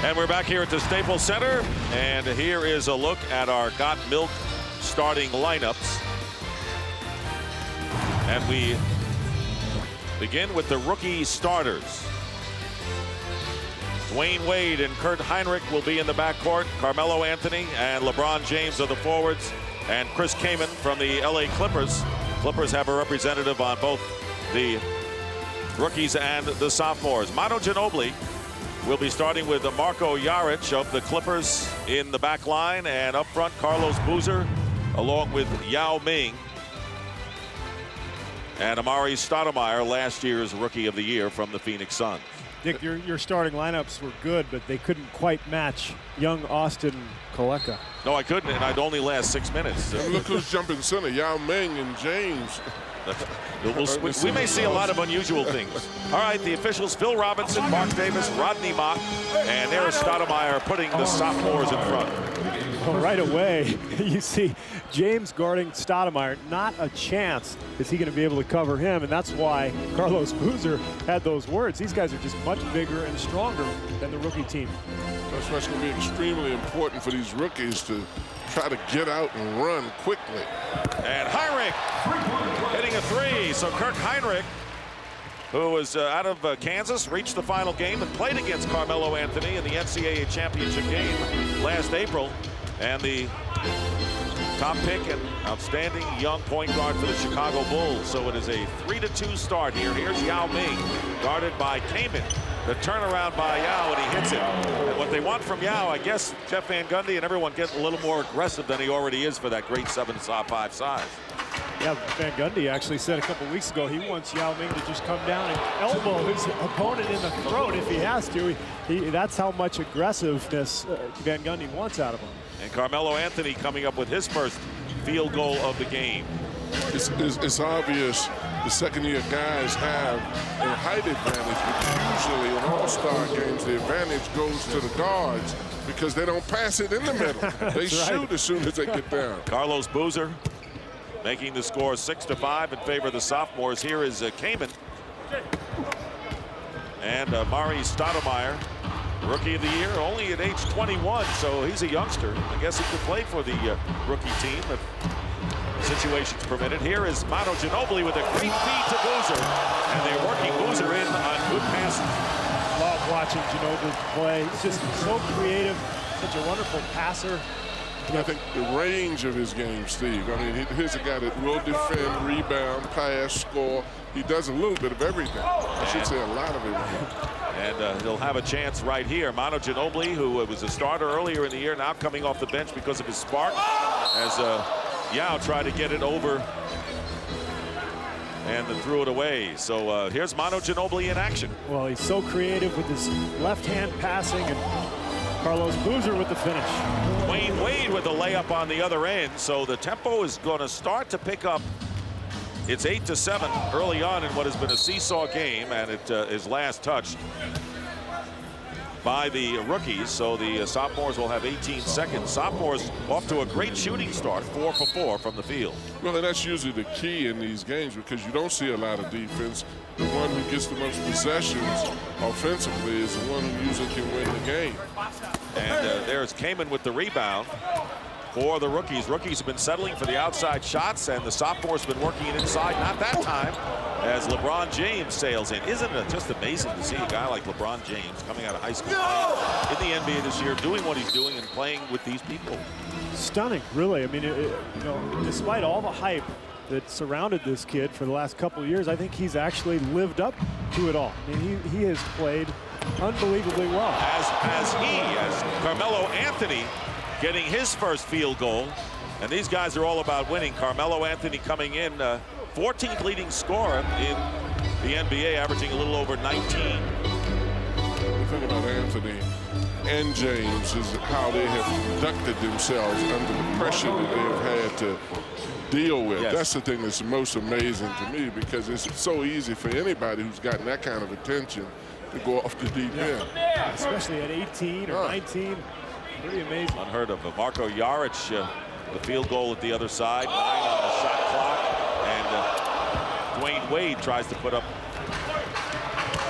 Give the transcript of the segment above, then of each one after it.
And we're back here at the Staples Center, and here is a look at our Got Milk starting lineups. And we begin with the rookie starters. Dwayne Wade and Kurt Heinrich will be in the backcourt. Carmelo Anthony and LeBron James are the forwards. And Chris Kaman from the LA Clippers. Clippers have a representative on both the rookies and the sophomores. Manu Ginobili will be starting with Marko Jaric of the Clippers in the back line, and up front Carlos Boozer along with Yao Ming and Amari Stoudemire, last year's Rookie of the Year from the Phoenix Suns. Dick, your starting lineups were good, but they couldn't quite match young Austin Koleka. No, I couldn't, and I'd only last 6 minutes. And look who's jumping center, Yao Ming and James. We may see a lot of unusual things. All right, the officials, Phil Robinson, Mark Davis, Rodney Mott, and Amari Stoudemire putting the sophomores in front. Well, right away, you see James guarding Stoudemire. Not a chance is he going to be able to cover him, and that's why Carlos Boozer had those words. These guys are just much bigger and stronger than the rookie team. That's why it's going to be extremely important for these rookies to try to get out and run quickly. And Heinrich hitting a three. So Kirk Heinrich, who was out of Kansas, reached the final game and played against Carmelo Anthony in the NCAA championship game last April. And the top pick and outstanding young point guard for the Chicago Bulls. So it is a 3-2 start here. Here's Yao Ming, guarded by Kaman. The turnaround by Yao, and he hits it. And what they want from Yao, I guess Jeff Van Gundy and everyone get a little more aggressive than he already is for that great 7'5" size. Yeah, Van Gundy actually said a couple weeks ago he wants Yao Ming to just come down and elbow his opponent in the throat if he has to. That's how much aggressive-ness Van Gundy wants out of him. And Carmelo Anthony coming up with his first field goal of the game. It's obvious the second-year guys have a height advantage, but usually in all-star games the advantage goes to the guards because they don't pass it in the middle. They shoot as soon as they get down. Carlos Boozer making the score 6-5 in favor of the sophomores. Here is Kaman. And Amari Stoudemire, Rookie of the Year, only at age 21, so he's a youngster. I guess he could play for the rookie team if situations permitted. Here is Manu Ginobili with a great feed to Boozer, and they're working Boozer in on good passes. Love watching Ginobili play. He's just so creative, such a wonderful passer. I think the range of his game, Steve, I mean, here's a guy that will defend, rebound, pass, score. He does a little bit of everything. I should say a lot of everything. And he'll have a chance right here. Manu Ginobili, who was a starter earlier in the year, now coming off the bench because of his spark, as Yao tried to get it over and then threw it away. So here's Manu Ginobili in action. Well, he's so creative with his left-hand passing, and Carlos Boozer with the finish. Dwayne Wade with a layup on the other end. So the tempo is going to start to pick up. It's 8-7 early on in what has been a seesaw game, and it is last touched by the rookies. So the sophomores will have 18 seconds. Sophomores off to a great shooting start, 4 for 4 from the field. Well, and that's usually the key in these games because you don't see a lot of defense. The one who gets the most possessions offensively is the one who usually can win the game. And there's Kaman with the rebound for the rookies. Rookies have been settling for the outside shots, and the sophomores have been working it inside. Not that time, as LeBron James sails in. Isn't it just amazing to see a guy like LeBron James coming out of high school in the NBA this year, doing what he's doing and playing with these people? Stunning, really. I mean, you know, despite all the hype that surrounded this kid for the last couple of years, I think he's actually lived up to it all. I mean, he has played unbelievably well. As Carmelo Anthony getting his first field goal, and these guys are all about winning. Carmelo Anthony coming in 14th leading scorer in the NBA, averaging a little over 19. The thing about Anthony and James is how they have conducted themselves under the pressure that they've had to deal with. Yes. That's the thing that's most amazing to me, because it's so easy for anybody who's gotten that kind of attention to go off the deep end. Especially at 18 or 19. Pretty amazing. Unheard of. Marko Jaric, the field goal at the other side, 9 on the shot clock, and Dwayne Wade tries to put up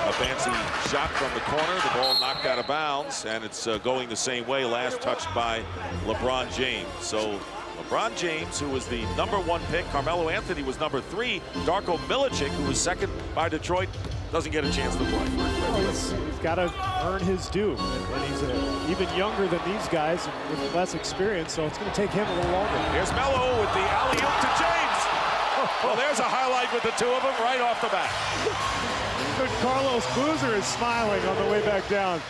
A fancy shot from the corner. The ball knocked out of bounds, and it's going the same way. Last touched by LeBron James. So LeBron James, who was the #1 pick. Carmelo Anthony was #3. Darko Milicic, who was second by Detroit, doesn't get a chance to play. Well, he's got to earn his due, and he's even younger than these guys with less experience, so it's going to take him a little longer. Here's Melo with the alley-oop to James. Well, there's a highlight with the two of them right off the bat. But Carlos Boozer is smiling on the way back down.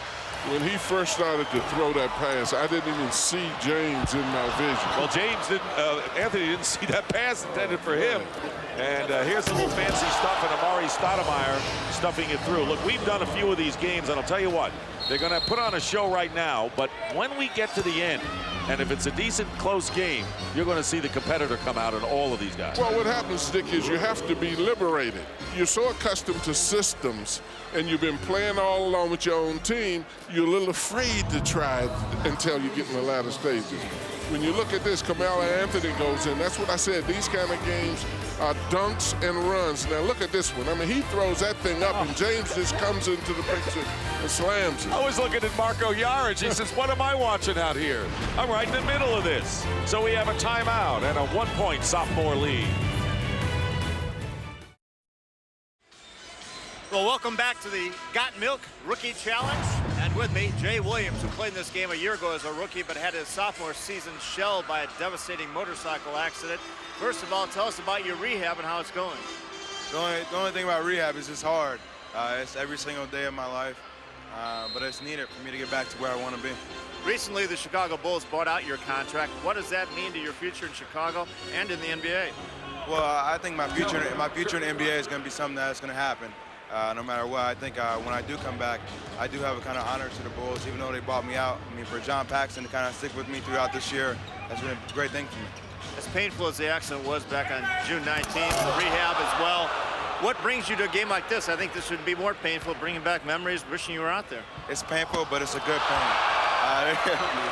When he first started to throw that pass, I didn't even see James in my vision. Well, Anthony didn't see that pass intended for him. And here's a little fancy stuff, and Amari Stoudemire stuffing it through. Look, we've done a few of these games, and I'll tell you what, they're going to put on a show right now, but when we get to the end, and if it's a decent, close game, you're going to see the competitor come out in all of these guys. Well, what happens, Dick, is you have to be liberated. You're so accustomed to systems, and you've been playing all along with your own team, you're a little afraid to try it until you get in the latter stages. When you look at this, Carmelo Anthony goes in. That's what I said. These kind of games are dunks and runs. Now, look at this one. I mean, he throws that thing up, and James just comes into the picture and slams it. I was looking at Marko Jaric. He says, what am I watching out here? I'm right in the middle of this. So we have a timeout and a 1-point sophomore lead. Well, welcome back to the Got Milk Rookie Challenge. And with me, Jay Williams, who played in this game a year ago as a rookie, but had his sophomore season shelled by a devastating motorcycle accident. First of all, tell us about your rehab and how it's going. The only thing about rehab is it's hard. It's every single day of my life, but it's needed for me to get back to where I want to be. Recently, the Chicago Bulls bought out your contract. What does that mean to your future in Chicago and in the NBA? Well, I think my future in the NBA is going to be something that's going to happen. No matter what, I think when I do come back, I do have a kind of honor to the Bulls, even though they bought me out. I mean, for John Paxson to kind of stick with me throughout this year, that's been a great thing for me. As painful as the accident was back on June 19th, the rehab as well, what brings you to a game like this? I think this would be more painful, bringing back memories, wishing you were out there. It's painful, but it's a good pain.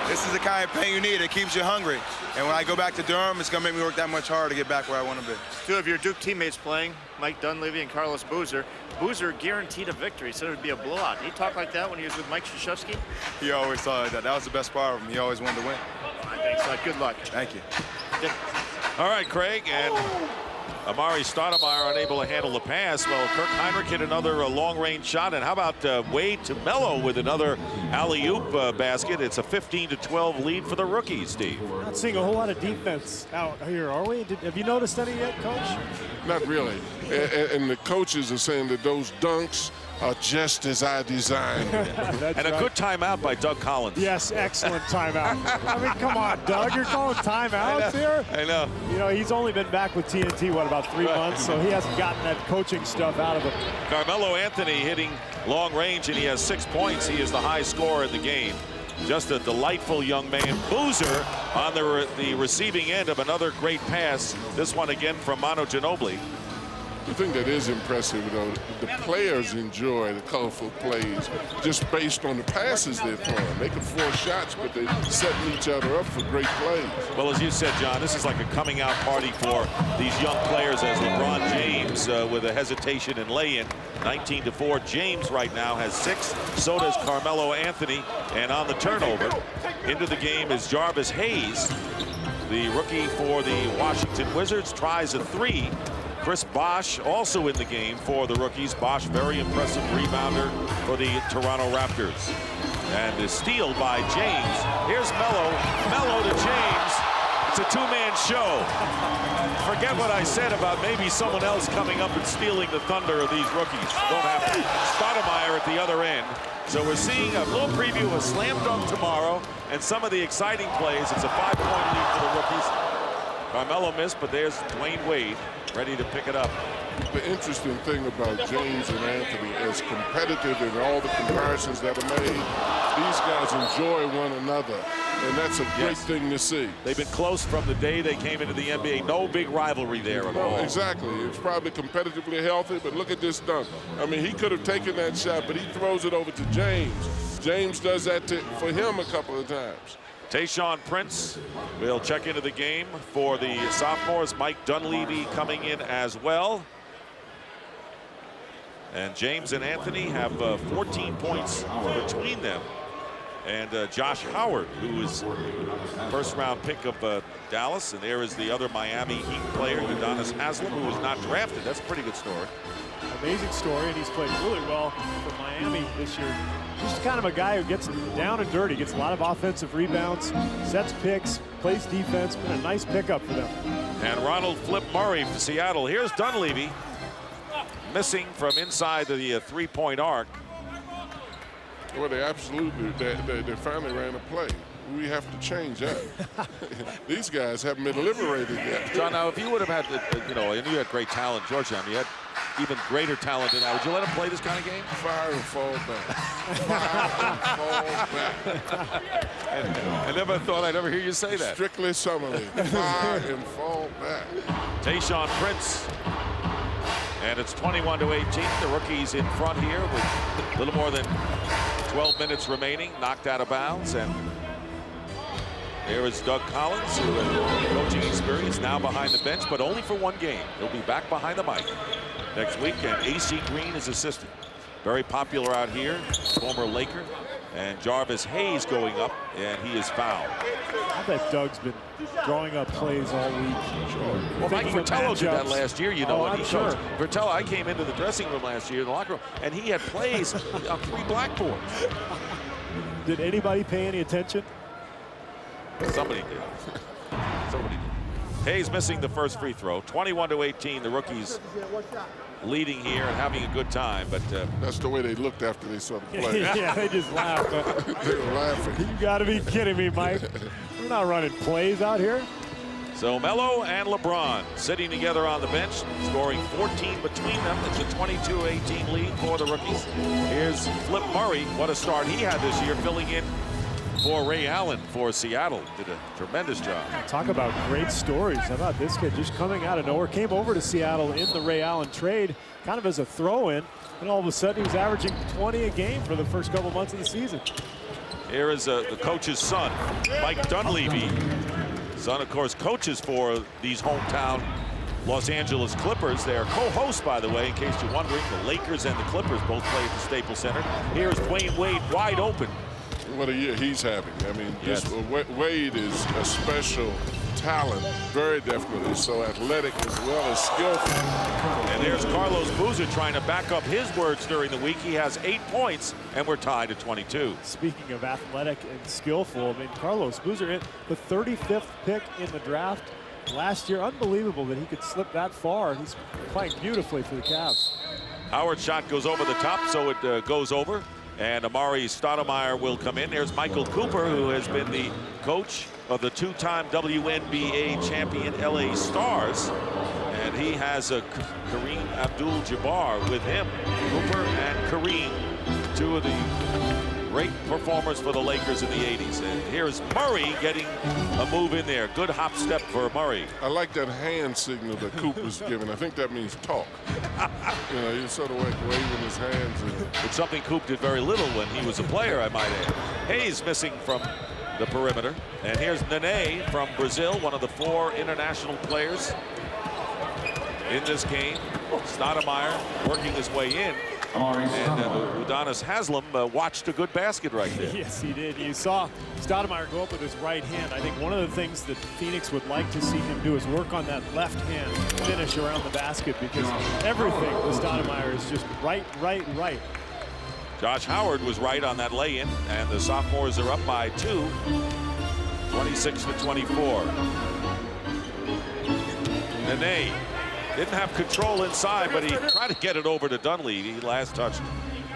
This is the kind of pain you need. It keeps you hungry. And when I go back to Durham, it's going to make me work that much harder to get back where I want to be. Two of your Duke teammates playing, Mike Dunleavy and Carlos Boozer. Boozer guaranteed a victory, said it would be a blowout. Did he talk like that when he was with Mike Krzyzewski? He always thought like that. That was the best part of him. He always wanted to win. I think so. Good luck. Thank you. All right, Craig, and Amari Stoudemire unable to handle the pass. Well, Kirk Hinrich hit another long-range shot, and how about Wade to Melo with another alley-oop basket? It's a 15-12 lead for the rookies, Steve. Not seeing a whole lot of defense out here, are we? Have you noticed any yet, Coach? Not really. And the coaches are saying that those dunks are just as I designed. And a good timeout by Doug Collins. Yes, excellent timeout. I mean, come on, Doug, you're calling timeouts here? I know. You know, he's only been back with TNT, what, about 3 months, so he hasn't gotten that coaching stuff out of him. Carmelo Anthony hitting long range, and he has 6 points. He is the high scorer in the game. Just a delightful young man. Boozer on the receiving end of another great pass. This one again from Manu Ginobili. The thing that is impressive, though, the players enjoy the colorful plays just based on the passes they're throwing. They can force shots, but they're setting each other up for great plays. Well, as you said, John, this is like a coming out party for these young players as LeBron James with a hesitation and lay-in. 19-4. James right now has 6. So does Carmelo Anthony. And on the turnover, into the game is Jarvis Hayes, the rookie for the Washington Wizards, tries a 3. Chris Bosh also in the game for the rookies. Bosh, very impressive rebounder for the Toronto Raptors. And the steal by James. Here's Melo. Melo to James. It's a two-man show. Forget what I said about maybe someone else coming up and stealing the thunder of these rookies. Don't happen. Stoudemire at the other end. So we're seeing a little preview of a slam dunk tomorrow and some of the exciting plays. It's a 5-point lead for the rookies. Carmelo missed, but there's Dwayne Wade ready to pick it up. The interesting thing about James and Anthony, as competitive in all the comparisons that are made, these guys enjoy one another, and that's a great thing to see. They've been close from the day they came into the NBA. No big rivalry there at all. Exactly. It's probably competitively healthy, but look at this dunk. I mean, he could have taken that shot, but he throws it over to James. James does that for him a couple of times. Tayshaun Prince will check into the game for the sophomores. Mike Dunleavy coming in as well. And James and Anthony have 14 points between them. And Josh Howard, who is first-round pick of Dallas, and there is the other Miami Heat player, Udonis Haslem, who was not drafted. That's a pretty good story. Amazing story, and he's played really well for Miami this year. Just kind of a guy who gets down and dirty, gets a lot of offensive rebounds, sets picks, plays defense. Been a nice pickup for them. And Ronald Flip Murray for Seattle. Here's Dunleavy, missing from inside the three-point arc. Well, they absolutely, they finally ran a play. We have to change that. These guys haven't been liberated yet. John, now if you would have had, and you had great talent, Georgetown, you had even greater talent than that. Would you let him play this kind of game? Fire and fall back. Fire and fall back. I never thought I'd ever hear you say that. Strictly Summerlin. Fire and fall back. Tayshaun Prince. And it's 21-18. The rookies in front here with a little more than 12 minutes remaining, knocked out of bounds. And there is Doug Collins, who has coaching experience, now behind the bench, but only for one game. He'll be back behind the mic next week. And A.C. Green is assistant. Very popular out here, former Laker. And Jarvis Hayes going up, and he is fouled. I bet Doug's been drawing up plays all week. Sure. Well, Mike Fratello did that last year, when he coached. Fratello, I came into the dressing room last year in the locker room, and he had plays on 3 blackboards. Did anybody pay any attention? Somebody did. Somebody did. Hayes missing the first free throw. 21-18, the rookies leading here and having a good time, but that's the way they looked after they saw the play. Yeah, they just laughed. They were laughing. You got to be kidding me, Mike. We're not running plays out here. So Melo and LeBron sitting together on the bench, scoring 14 between them. It's a 22-18 lead for the rookies. Here's Flip Murray. What a start he had this year, filling in for Ray Allen for Seattle. Did a tremendous job. Talk about great stories. How about this kid just coming out of nowhere? Came over to Seattle in the Ray Allen trade, kind of as a throw-in, and all of a sudden he was averaging 20 a game for the first couple months of the season. Here is the coach's son, Mike Dunleavy. Son, of course, coaches for these hometown Los Angeles Clippers. They are co-hosts, by the way, in case you're wondering. The Lakers and the Clippers both play at the Staples Center. Here's Dwayne Wade wide open. What a year he's having. I mean, yes. Wade is a special talent, very definitely so athletic as well as skillful. And there's Carlos Boozer trying to back up his words during the week. He has 8 points, and we're tied at 22. Speaking of athletic and skillful, I mean, Carlos Boozer, the 35th pick in the draft last year. Unbelievable that he could slip that far. He's playing beautifully for the Cavs. Howard's shot goes over the top, so it goes over. And Amari Stoudemire will come in. There's Michael Cooper, who has been the coach of the 2-time WNBA champion LA Stars. And he has Kareem Abdul-Jabbar with him. Cooper and Kareem, 2 of the great performers for the Lakers in the 80s. And here's Murray getting a move in there. Good hop step for Murray. I like that hand signal that Cooper's giving. I think that means talk. You know, he's sort of like waving his hands. It's something Coop did very little when he was a player, I might add. Hayes missing from the perimeter. And here's Nene from Brazil, one of the 4 international players in this game. Stoudemire working his way in. And Udonis Haslem watched a good basket right there. Yes, he did. You saw Stoudemire go up with his right hand. I think one of the things that Phoenix would like to see him do is work on that left hand finish around the basket, because everything with Stoudemire is just right. Josh Howard was right on that lay-in, and the sophomores are up by 2, 26-24. Nene didn't have control inside, but he tried to get it over to Dunleavy. Last touched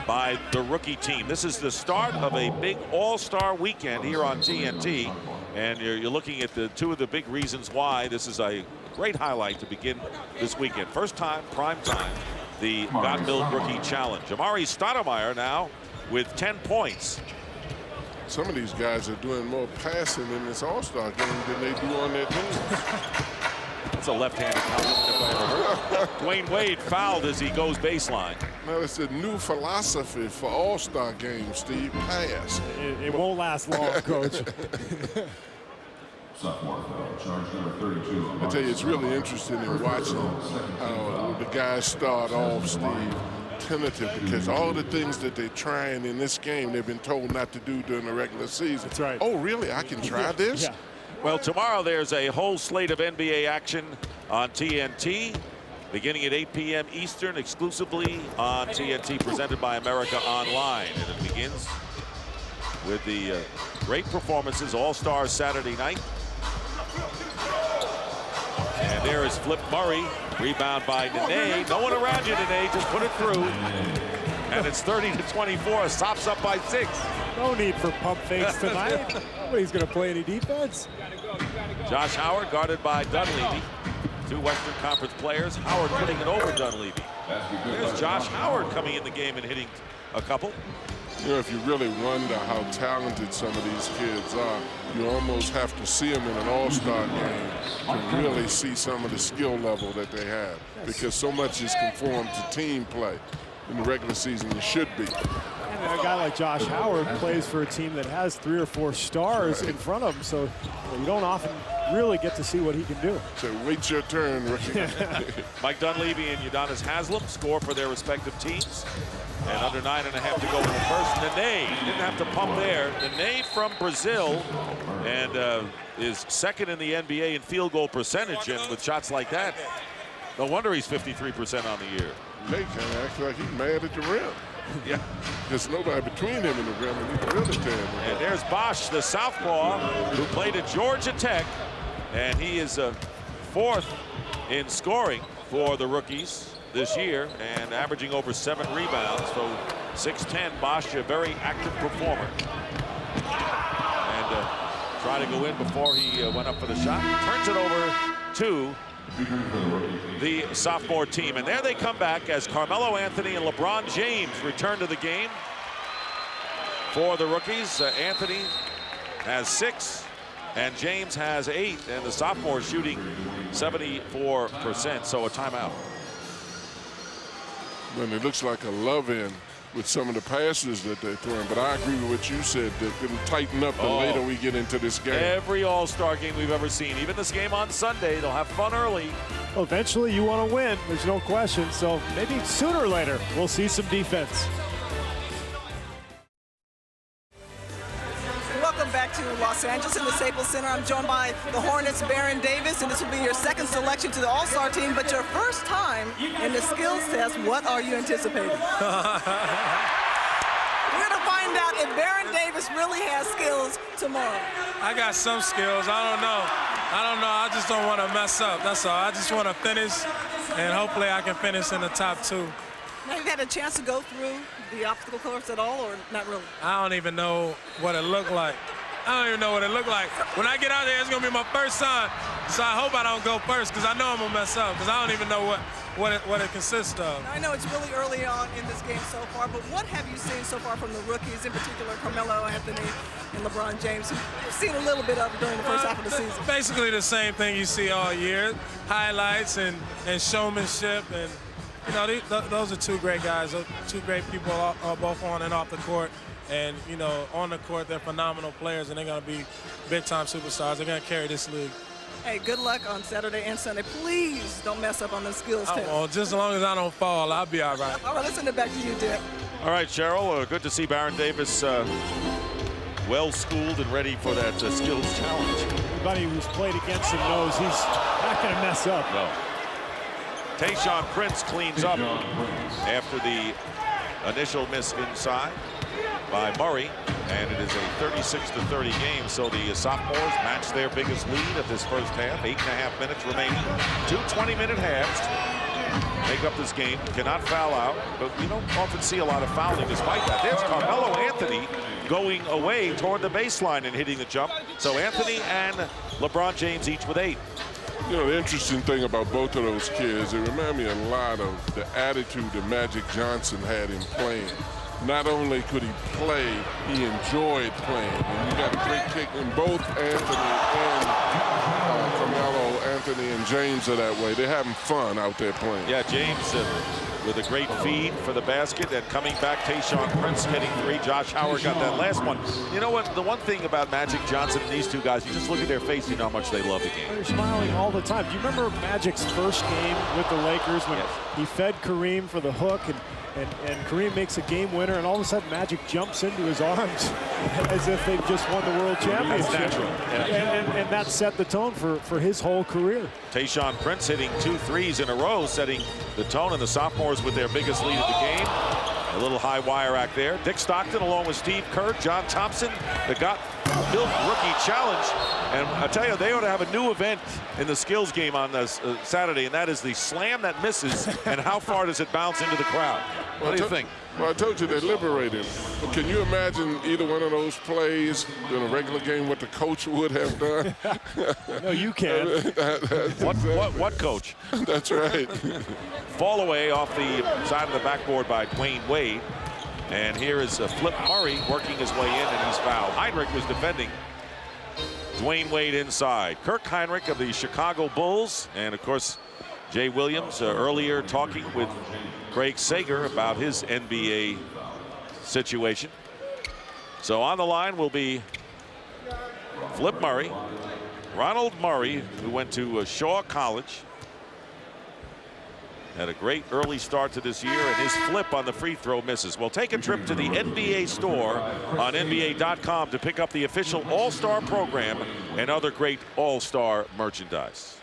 by the rookie team. This is the start of a big all-star weekend here on TNT. And you're looking at the 2 of the big reasons why this is a great highlight to begin this weekend. First time, prime time, the God Build Rookie Challenge. Amari Stoudemire now with 10 points. Some of these guys are doing more passing in this all-star game than they do on their teams. That's a left-handed compliment if I ever heard. Dwayne Wade fouled as he goes baseline. Now it's a new philosophy for all-star games, Steve. Pass. It won't last long, Coach. Sophomore foul, charge number 32. I tell you, it's really interesting in watching how the guys start off, Steve. tentative because all the things that they're trying in this game, they've been told not to do during the regular season. That's right. Oh, really? I can try this? Yeah. Well, tomorrow there's a whole slate of NBA action on TNT, beginning at 8 p.m. Eastern, exclusively on TNT, presented by America Online. And it begins with the great performances, All-Stars Saturday night. And there is Flip Murray, rebound by Nene. No one around you, Nene, just put it through. And it's 30-24, Sops up by 6. No need for pump fakes tonight. Nobody's going to play any defense. Josh Howard guarded by Dunleavy. 2 Western Conference players. Howard putting it over Dunleavy. There's Josh Howard coming in the game and hitting a couple. You know, if you really wonder how talented some of these kids are, you almost have to see them in an all-star game to really see some of the skill level that they have, because so much is conformed to team play. In the regular season, it should be. And a guy like Josh Howard plays for a team that has 3 or 4 stars in front of him, so you don't often really get to see what he can do. So wait your turn, rookie. Mike Dunleavy and Udonis Haslem score for their respective teams. And under 9.5 to go in the first. Nene didn't have to pump there. Nene from Brazil and is second in the NBA in field goal percentage, and with shots like that, no wonder he's 53% on the year. Nate kind of acts like he's mad at the rim. Yeah. There's nobody between him and the rim, and he's really terrible. And there's Bosch, the southpaw, who played at Georgia Tech, and he is 4th in scoring for the rookies this year and averaging over 7 rebounds. So 6'10", Bosch, a very active performer. And trying to go in before he went up for the shot. Turns it over to the sophomore team. And there they come back as Carmelo Anthony and LeBron James return to the game for the rookies. Anthony has 6 and James has 8, and the sophomore shooting 74%, so a timeout. And it looks like a love-in with some of the passes that they're throwing, but I agree with what you said, that it'll tighten up the later we get into this game. Every all-star game we've ever seen, even this game on Sunday, they'll have fun early. Well, eventually you want to win, there's no question, so maybe sooner or later we'll see some defense. Welcome back to Los Angeles in the Staples Center. I'm joined by the Hornets' Baron Davis, and this will be your second selection to the All-Star team, but your first time in the skills test. What are you anticipating? We're going to find out if Baron Davis really has skills tomorrow. I got some skills. I don't know. I just don't want to mess up. That's all. I just want to finish, and hopefully I can finish in the top 2. Now, have you had a chance to go through the obstacle course at all, or not really? I don't even know what it looked like. When I get out there, it's going to be my first time. So I hope I don't go first, because I know I'm going to mess up, because I don't even know what it consists of. Now, I know it's really early on in this game so far, but what have you seen so far from the rookies, in particular Carmelo Anthony and LeBron James, who you've seen a little bit of during the first half of the season? Basically the same thing you see all year, highlights and showmanship. And you know, those are 2 great guys, 2 great people, both on and off the court. And, you know, on the court, they're phenomenal players, and they're going to be big-time superstars. They're going to carry this league. Hey, good luck on Saturday and Sunday. Please don't mess up on the skills test. Well, just as long as I don't fall, I'll be all right. All right, let's send it back to you, Dick. All right, Cheryl, good to see Baron Davis well-schooled and ready for that skills challenge. Everybody who's played against him knows he's not going to mess up. No. Tayshaun Prince cleans up after the initial miss inside by Murray, and it is a 36-30 game. So the sophomores match their biggest lead of this first half. 8.5 minutes remaining. 2 20-minute halves make up this game. Cannot foul out, but we don't often see a lot of fouling despite that. There's Carmelo Anthony going away toward the baseline and hitting the jump. So Anthony and LeBron James each with 8. You know, the interesting thing about both of those kids, it reminds me a lot of the attitude that Magic Johnson had in playing. Not only could he play, he enjoyed playing. And you got a great kick in both Anthony and Carmelo. Anthony and James are that way. They're having fun out there playing. Yeah, James with a great feed for the basket, and coming back, Tayshaun Prince hitting 3. Josh Howard got that last one. You know what? The one thing about Magic Johnson and these 2 guys, you just look at their face, you know how much they love the game. They're smiling all the time. Do you remember Magic's first game with the Lakers when he fed Kareem for the hook, And Kareem makes a game winner, and all of a sudden Magic jumps into his arms as if they've just won the world championship. That's natural. Yeah. And that set the tone for his whole career. Tayshaun Prince hitting 2 threes in a row, setting the tone, and the sophomores with their biggest lead of the game. A little high wire act there. Dick Stockton along with Steve Kerr, John Thompson, the Got Milk Rookie Challenge. And I tell you, they ought to have a new event in the skills game on this Saturday, and that is the slam that misses, and how far does it bounce into the crowd? What do you think? Well, I told you they're liberating. But can you imagine either one of those plays in a regular game what the coach would have done? No, you can. What coach? That's right. Fall away off the side of the backboard by Dwayne Wade. And here is Flip Murray working his way in, and he's fouled. Heinrich was defending. Dwayne Wade inside. Kirk Heinrich of the Chicago Bulls. And, of course, Jay Williams earlier talking with Craig Sager about his NBA situation. So on the line will be Flip Murray, Ronald Murray, who went to Shaw College. Had a great early start to this year, and his flip on the free throw misses. We'll take a trip to the NBA store on NBA.com to pick up the official All-Star program and other great All-Star merchandise.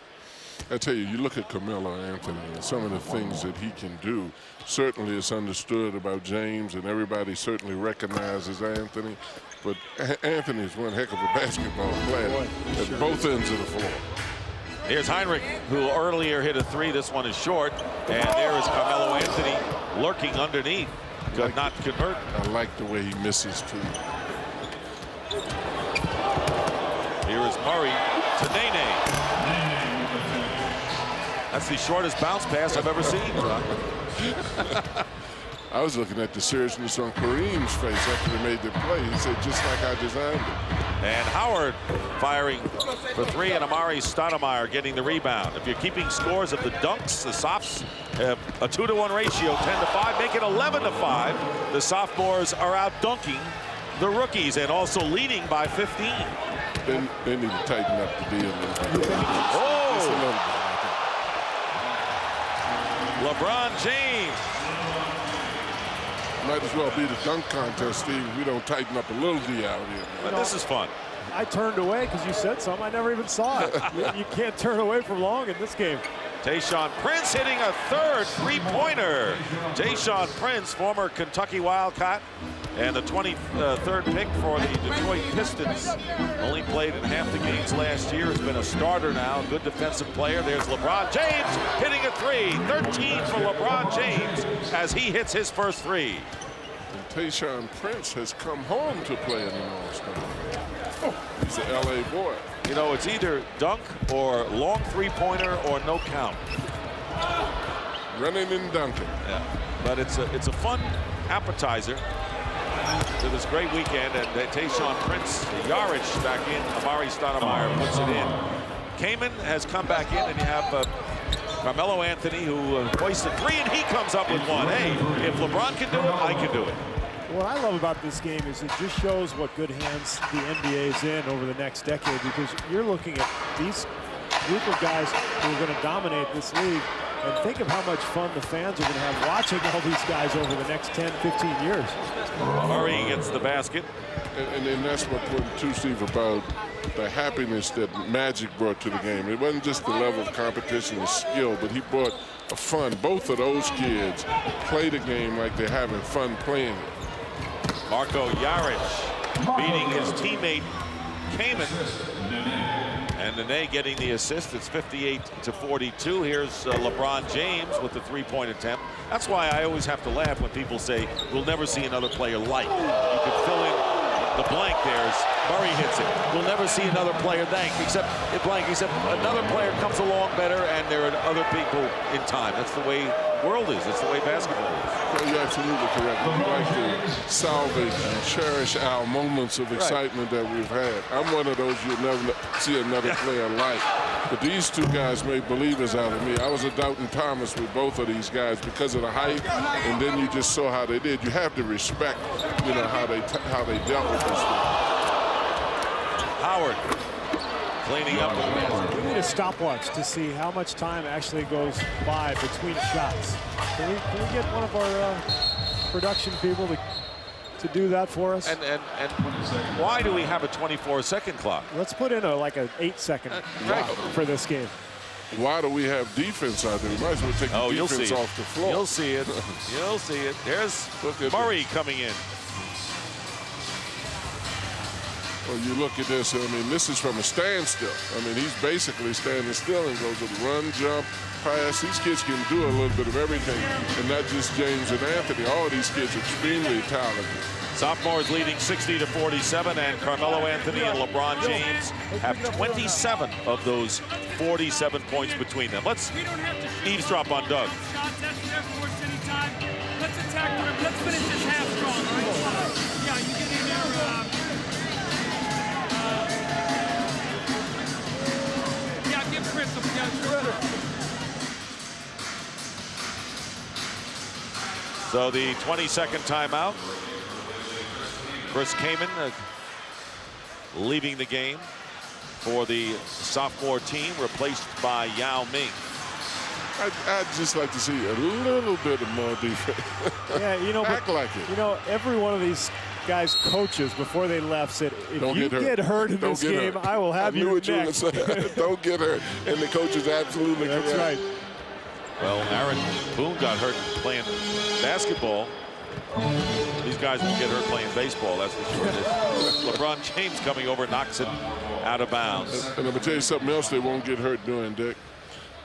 I tell you, you look at Carmelo Anthony and some of the things that he can do. Certainly it's understood about James, and everybody certainly recognizes Anthony. But Anthony is one heck of a basketball player at both ends of the floor. Here's Heinrich, who earlier hit a 3. This one is short. And there is Carmelo Anthony lurking underneath. Could not convert. I like the way he misses, too. Here is Murray to Nene. That's the shortest bounce pass I've ever seen. I was looking at the seriousness on Kareem's face after they made the play. He said, just like I designed it. And Howard firing for 3, and Amari Stoudemire getting the rebound. If you're keeping scores of the dunks, the Sophs have a 2-to-1 ratio, 10-5, make it 11-5. The sophomores are out dunking the rookies and also leading by 15. They need to tighten up the deal. Oh! Just a little bit. LeBron James. Might as well be the dunk contest, Steve. We don't tighten up a little D out here. But this is fun. I turned away because you said something. I never even saw it. You can't turn away for long in this game. Tayshaun Prince hitting a 3rd three-pointer. Tayshaun Prince, former Kentucky Wildcat, and the 23rd pick for the Detroit Pistons. Only played in half the games last year. Has been a starter now. Good defensive player. There's LeBron James hitting a 3. 13 for LeBron James as he hits his first 3. And Tayshaun Prince has come home to play in an All-Star. He's an L.A. boy. You know, it's either dunk or long three-pointer or no count. Running and dunking. Yeah, but it's a fun appetizer to this great weekend, and Tayshaun Prince, Yarich back in, Amari Stoudemire puts it in. Kaman has come back in, and you have Carmelo Anthony, who hoists a 3, and he comes up with 1. Hey, if LeBron can do it, I can do it. What I love about this game is it just shows what good hands the NBA is in over the next decade, because you're looking at these group of guys who are going to dominate this league, and think of how much fun the fans are going to have watching all these guys over the next 10, 15 years. Murray gets the basket. And that's my point too, Steve, about the happiness that Magic brought to the game. It wasn't just the level of competition and skill, but he brought a fun. Both of those kids play the game like they're having fun playing it. Marko Jaric beating his teammate Kaman. And Nene getting the assist. It's 58-42. Here's LeBron James with the 3-point attempt. That's why I always have to laugh when people say we'll never see another player like. You could fill in the blank there as Murray hits it. We'll never see another player except another player comes along better, and there are other people in time. That's the way the world is. It's the way basketball is. Well, you're absolutely correct. We like to salvage and cherish our moments of excitement that we've had. I'm one of those you'll never see another player like. But these two guys made believers out of me. I was a doubting Thomas with both of these guys because of the height, and then you just saw how they did. You have to respect, you know, how they dealt with this thing. Howard cleaning up. We need a stopwatch to see how much time actually goes by between shots. Can we get one of our production people to do that for us? And why do we have a 24-second clock? Let's put in like an 8-second for this game. Why do we have defense out there? We might as well take the defense off the floor. You'll see it. You'll see it. There's Murray coming in. Well, you look at this, I mean, this is from a standstill. I mean, he's basically standing still and goes to run, jump, pass. These kids can do a little bit of everything, and not just James and Anthony. All these kids are extremely talented. Sophomores leading 60-47, and Carmelo Anthony and LeBron James have 27 of those 47 points between them. Let's eavesdrop on Doug. Let's attack the rim. Let's finish this half strong, all right? Yeah, you get in there. Yeah, give Chris some. So the 22nd timeout. Chris Kaman leaving the game for the sophomore team, replaced by Yao Ming. I'd just like to see a little bit of more defense. Yeah, you know, act like it. You know, every one of these guys' coaches before they left said, if you get hurt in this game, I will have you next. Don't get hurt. And the coach is absolutely correct. That's right. Well, Aaron Boone got hurt playing basketball. These guys will get hurt playing baseball, that's for sure. LeBron James coming over knocks it out of bounds. And I'm going to tell you something else they won't get hurt doing, Dick.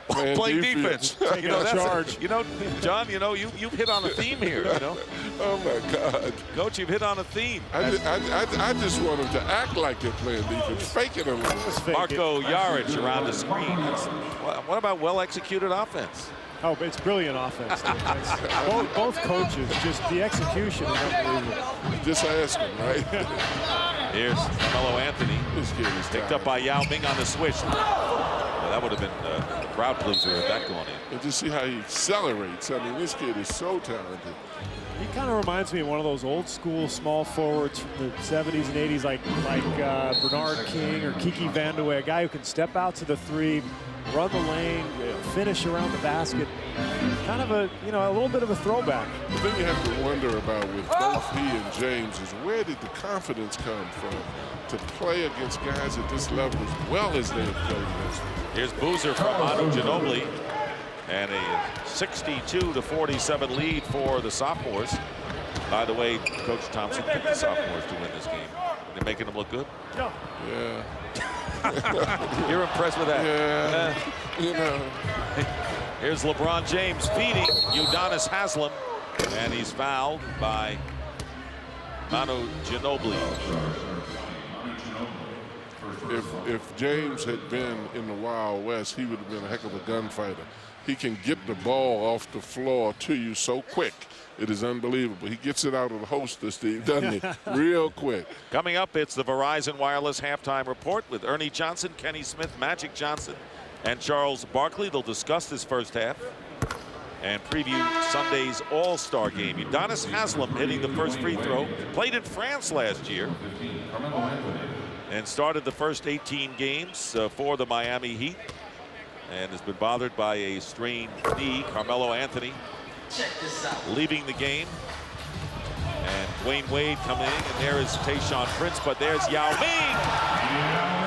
Playing defense. You know, charge. You know, John, you know, you've hit on a theme here, you know. Oh, my God. Coach, you've hit on a theme. I just want them to act like they're playing defense. Fake it a little. Marko Jaric around the screen. What about well-executed offense? Oh, it's brilliant offense. both coaches, just the execution is unbelievable. Just ask them, right? Here's Carmelo Anthony. This kid is picked up by Yao Ming on the switch. Well, that would have been a crowd pleaser if that going in. And just see how he accelerates. I mean, this kid is so talented. He kind of reminds me of one of those old school small forwards from the 70s and 80s, like Bernard King or Kiki Vandeweghe, a guy who can step out to the three, run the lane, finish around the basket. Kind of a little bit of a throwback. The thing you have to wonder about with both he and James is where did the confidence come from to play against guys at this level as well as they have played against them? Here's Boozer from Manu Ginobili, and a 62-47 lead for the sophomores. By the way, Coach Thompson picked the sophomores to win this game. They're making them look good. Yeah. You're impressed with that? Yeah. You know. Here's LeBron James feeding Udonis Haslem, and he's fouled by Manu Ginobili. If James had been in the Wild West, he would have been a heck of a gunfighter. He can get the ball off the floor to you so quick. It is unbelievable. He gets it out of the holster, Steve, doesn't he? Real quick. Coming up, it's the Verizon Wireless Halftime Report with Ernie Johnson, Kenny Smith, Magic Johnson, and Charles Barkley. They'll discuss this first half and preview Sunday's All-Star game. Udonis Haslem hitting the first free throw. Played in France last year and started the first 18 games for the Miami Heat and has been bothered by a strained knee. Carmelo Anthony leaving the game. And Dwayne Wade coming in, and there is Tayshaun Prince, but there's Yao Ming.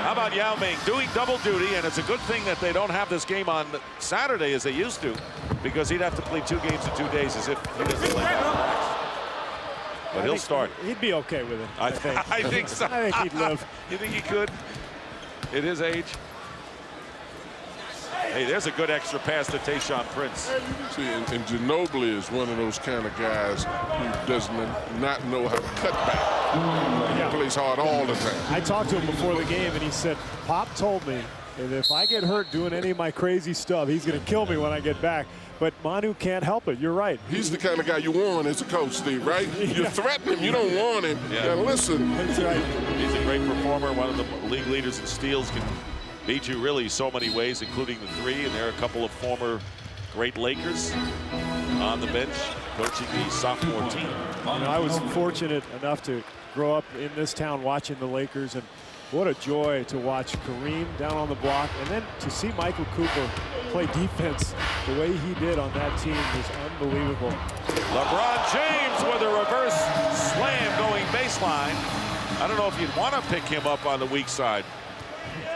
How about Yao Ming doing double duty? And it's a good thing that they don't have this game on Saturday as they used to, because he'd have to play 2 games in 2 days as if he doesn't play that. But he'll start. He'd be okay with it, I think. I think so. I think he'd live. You think he could at his age? Hey, there's a good extra pass to Tayshaun Prince. See, and Ginobili is one of those kind of guys who does not know how to cut back. He plays hard all the time. I talked to him before the game, and he said, Pop told me that if I get hurt doing any of my crazy stuff, he's going to kill me when I get back. But Manu can't help it. You're right. He's the kind of guy you want as a coach, Steve, right? You threaten him. You don't want him. Yeah. Now listen. That's right. He's a great performer, one of the league leaders in steals, can beat you really so many ways, including the three. And there are a couple of former great Lakers on the bench coaching the sophomore team. You know, I was fortunate enough to grow up in this town watching the Lakers, and What a joy to watch Kareem down on the block, and then to see Michael Cooper play defense the way he did on that team was unbelievable. LeBron James with a reverse slam going baseline. I don't know if you'd want to pick him up on the weak side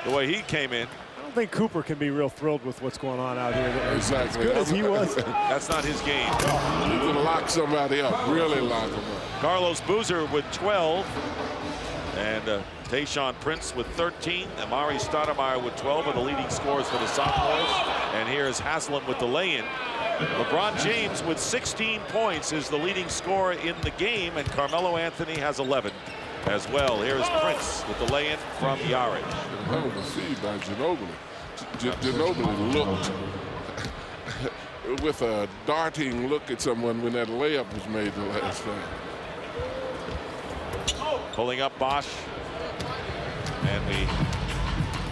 the way he came in. I don't think Cooper can be real thrilled with what's going on out here. Exactly. As good as he was. That's not his game. You can lock somebody up, really lock them up. Carlos Boozer with 12. And Tayshaun Prince with 13. Amari Stoudemire with 12 are the leading scorers for the sophomores. And here's Haslam with the lay-in. LeBron James with 16 points is the leading scorer in the game, and Carmelo Anthony has 11 as well. Here's Prince with the lay-in from Yarick. Hell of a feed by Ginobili. Ginobili looked with a darting look at someone when that layup was made the last time. Pulling up Bosch. And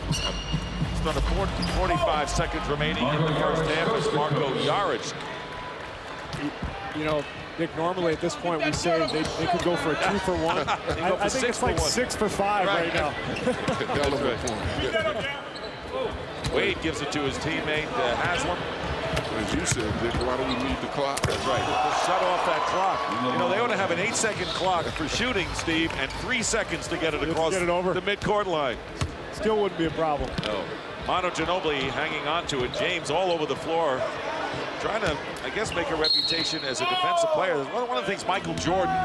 it's under 45 seconds remaining in the first half as Marko Jaric. You know, Nick, normally at this point we say they could go for a 2 for 1. I think it's like 6 for 5 right now. Wade gives it to his teammate Haslam. As you said, Dick, why do we need the clock? That's right. Just shut off that clock. You know, they ought to have an 8-second clock for shooting, Steve, and 3 seconds to get it across the midcourt line. Still wouldn't be a problem. No. Manu Ginobili hanging on to it. James all over the floor, trying to, I guess, make a reputation as a defensive player. One of the things Michael Jordan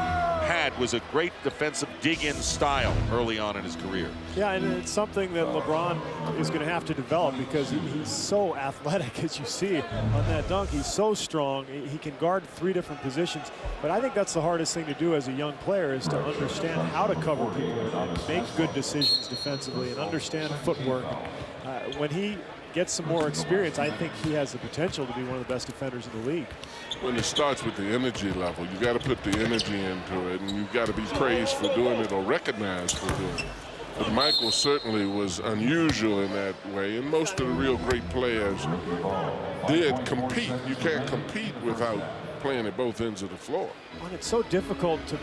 had was a great defensive dig-in style early on in his career. Yeah, and it's something that LeBron is going to have to develop because he's so athletic, as you see on that dunk. He's so strong. He can guard 3 different positions. But I think that's the hardest thing to do as a young player is to understand how to cover people, make good decisions defensively, and understand footwork. When he gets some more experience, I think he has the potential to be one of the best defenders in the league. When it starts with the energy level, you got to put the energy into it, and you've got to be praised for doing it or recognized for doing it. But Michael certainly was unusual in that way, and most of the real great players did compete. You can't compete without playing at both ends of the floor. And it's so difficult to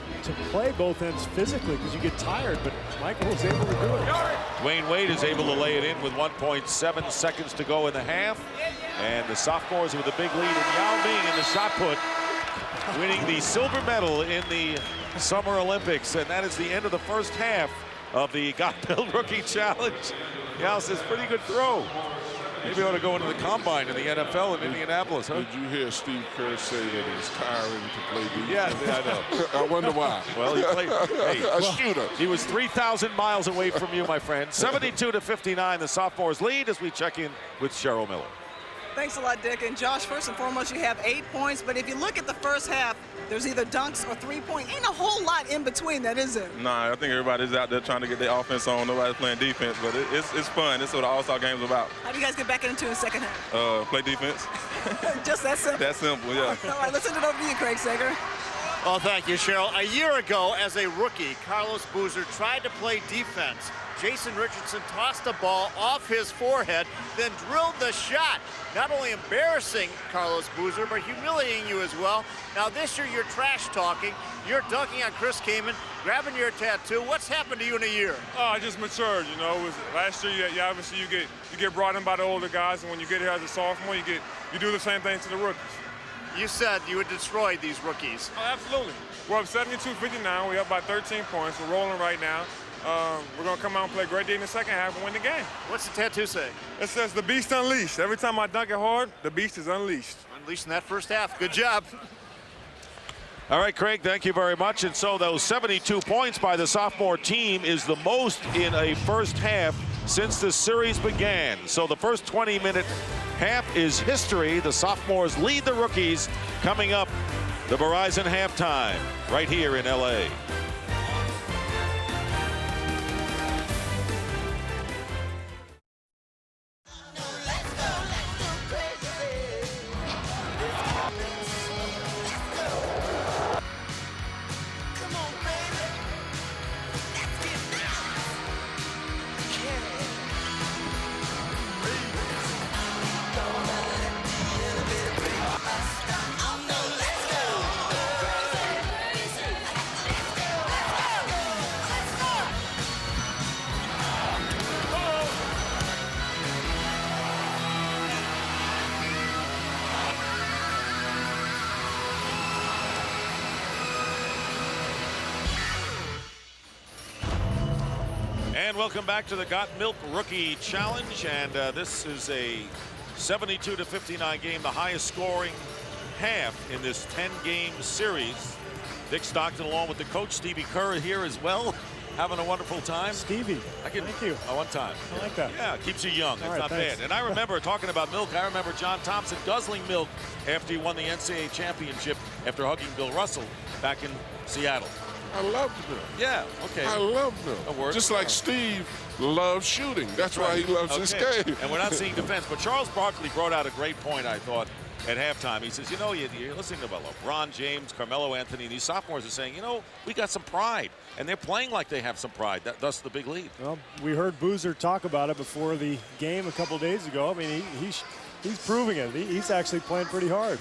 play both ends physically because you get tired, but Michael was able to do it. Dwayne Wade is able to lay it in with 1.7 seconds to go in the half. And the sophomores with a big lead, and Yao Ming in the shot put, winning the silver medal in the Summer Olympics. And that is the end of the first half of the Got Built Rookie Challenge. Yao says, pretty good throw. Maybe ought to go into the combine in the NFL in Indianapolis, huh? Did you hear Steve Kerr say that it's tiring to play defense? Yeah, I know. I wonder why. Well, he played a shooter. He was 3,000 miles away from you, my friend. 72-59, the sophomores lead as we check in with Cheryl Miller. Thanks a lot, Dick. And Josh, first and foremost, you have 8 points, but if you look at the first half, there's either dunks or 3-point. Ain't a whole lot in between that, is it? Nah, I think everybody's out there trying to get their offense on. Nobody's playing defense, but it's fun. It's what the All-Star Game's about. How do you guys get back into the second half? Play defense. Just that simple? That simple, yeah. All right, let's send it over to you, Craig Sager. Well, thank you, Cheryl. A year ago, as a rookie, Carlos Boozer tried to play defense. Jason Richardson tossed the ball off his forehead, then drilled the shot. Not only embarrassing Carlos Boozer, but humiliating you as well. Now this year you're trash talking. You're dunking on Chris Kaman, grabbing your tattoo. What's happened to you in a year? I just matured, you know. Last year, you obviously you get brought in by the older guys, and when you get here as a sophomore, you do the same thing to the rookies. You said you would destroy these rookies. Oh, absolutely. We're up 72-59. We're up by 13 points. We're rolling right now. We're going to come out and play a great day in the second half and win the game. What's the tattoo say? It says, "The Beast Unleashed." Every time I dunk it hard, the Beast is unleashed. Unleashed in that first half. Good job. All right, Craig, thank you very much. And so those 72 points by the sophomore team is the most in a first half since the series began. So the first 20-minute half is history. The sophomores lead the rookies. Coming up, the Verizon halftime right here in LA. And welcome back to the Got Milk Rookie Challenge. And this is a 72-59 game, the highest scoring half in this 10-game series. Dick Stockton along with the coach, Stevie Kerr, here as well. Having a wonderful time. Stevie, thank you. One time. I like that. Yeah, keeps you young. It's not thanks. bad. And I remember talking about milk. I remember John Thompson guzzling milk after he won the NCAA championship after hugging Bill Russell back in Seattle. I love milk. Yeah, okay. I love milk. Just like Steve loves shooting. That's why he loves this game. And we're not seeing defense. But Charles Barkley brought out a great point, I thought, at halftime. He says, you know, you're listening to LeBron James, Carmelo Anthony, these sophomores are saying, you know, we got some pride. And they're playing like they have some pride. Thus the big lead. Well, we heard Boozer talk about it before the game a couple days ago. I mean, he's proving it. He's actually playing pretty hard.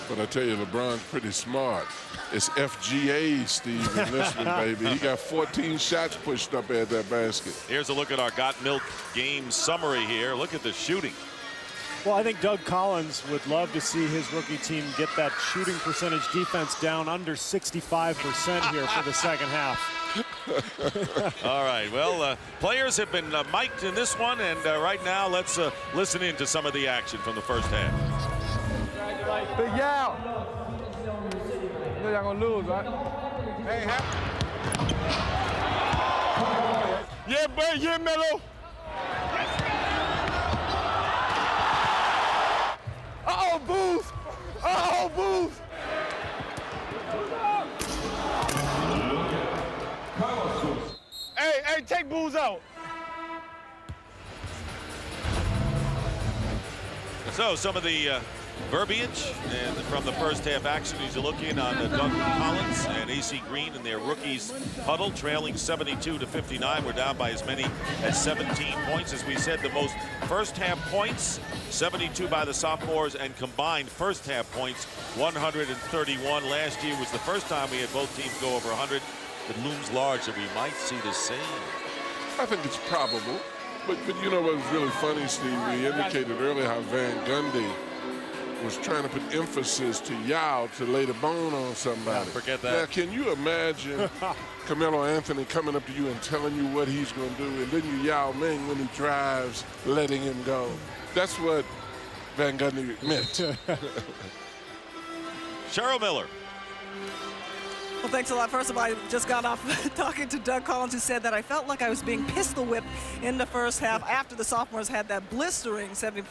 But I tell you, LeBron's pretty smart. It's FGA, Steve, in this one, baby. He got 14 shots pushed up at that basket. Here's a look at our Got Milk game summary here. Look at the shooting. Well, I think Doug Collins would love to see his rookie team get that shooting percentage defense down under 65% here for the second half. All right, well, players have been mic'd in this one, and right now let's listen in to some of the action from the first half. Big Yao. You know y'all gonna lose, right? Hey, yeah, boy, yeah, Melo. Uh-oh, Booth. Uh-oh, Booth. Hey, take Booth out. So some of the verbiage and from the first half action as you look in on Doug Collins and AC Green and their rookies huddle, trailing 72-59. We're down by as many as 17 points. As we said, the most first half points, 72 by the sophomores, and combined first half points, 131. Last year was the first time we had both teams go over 100. It looms large that we might see the same. I think it's probable. But you know what was really funny, Steve? We indicated earlier how Van Gundy was trying to put emphasis to Yao to lay the bone on somebody. Yeah, forget that. Now, can you imagine Carmelo Anthony coming up to you and telling you what he's going to do, and then you Yao Ming when he drives, letting him go? That's what Van Gundy meant. Cheryl Miller. Well, thanks a lot. First of all, I just got off talking to Doug Collins, who said that I felt like I was being pistol whipped in the first half after the sophomores had that blistering 70%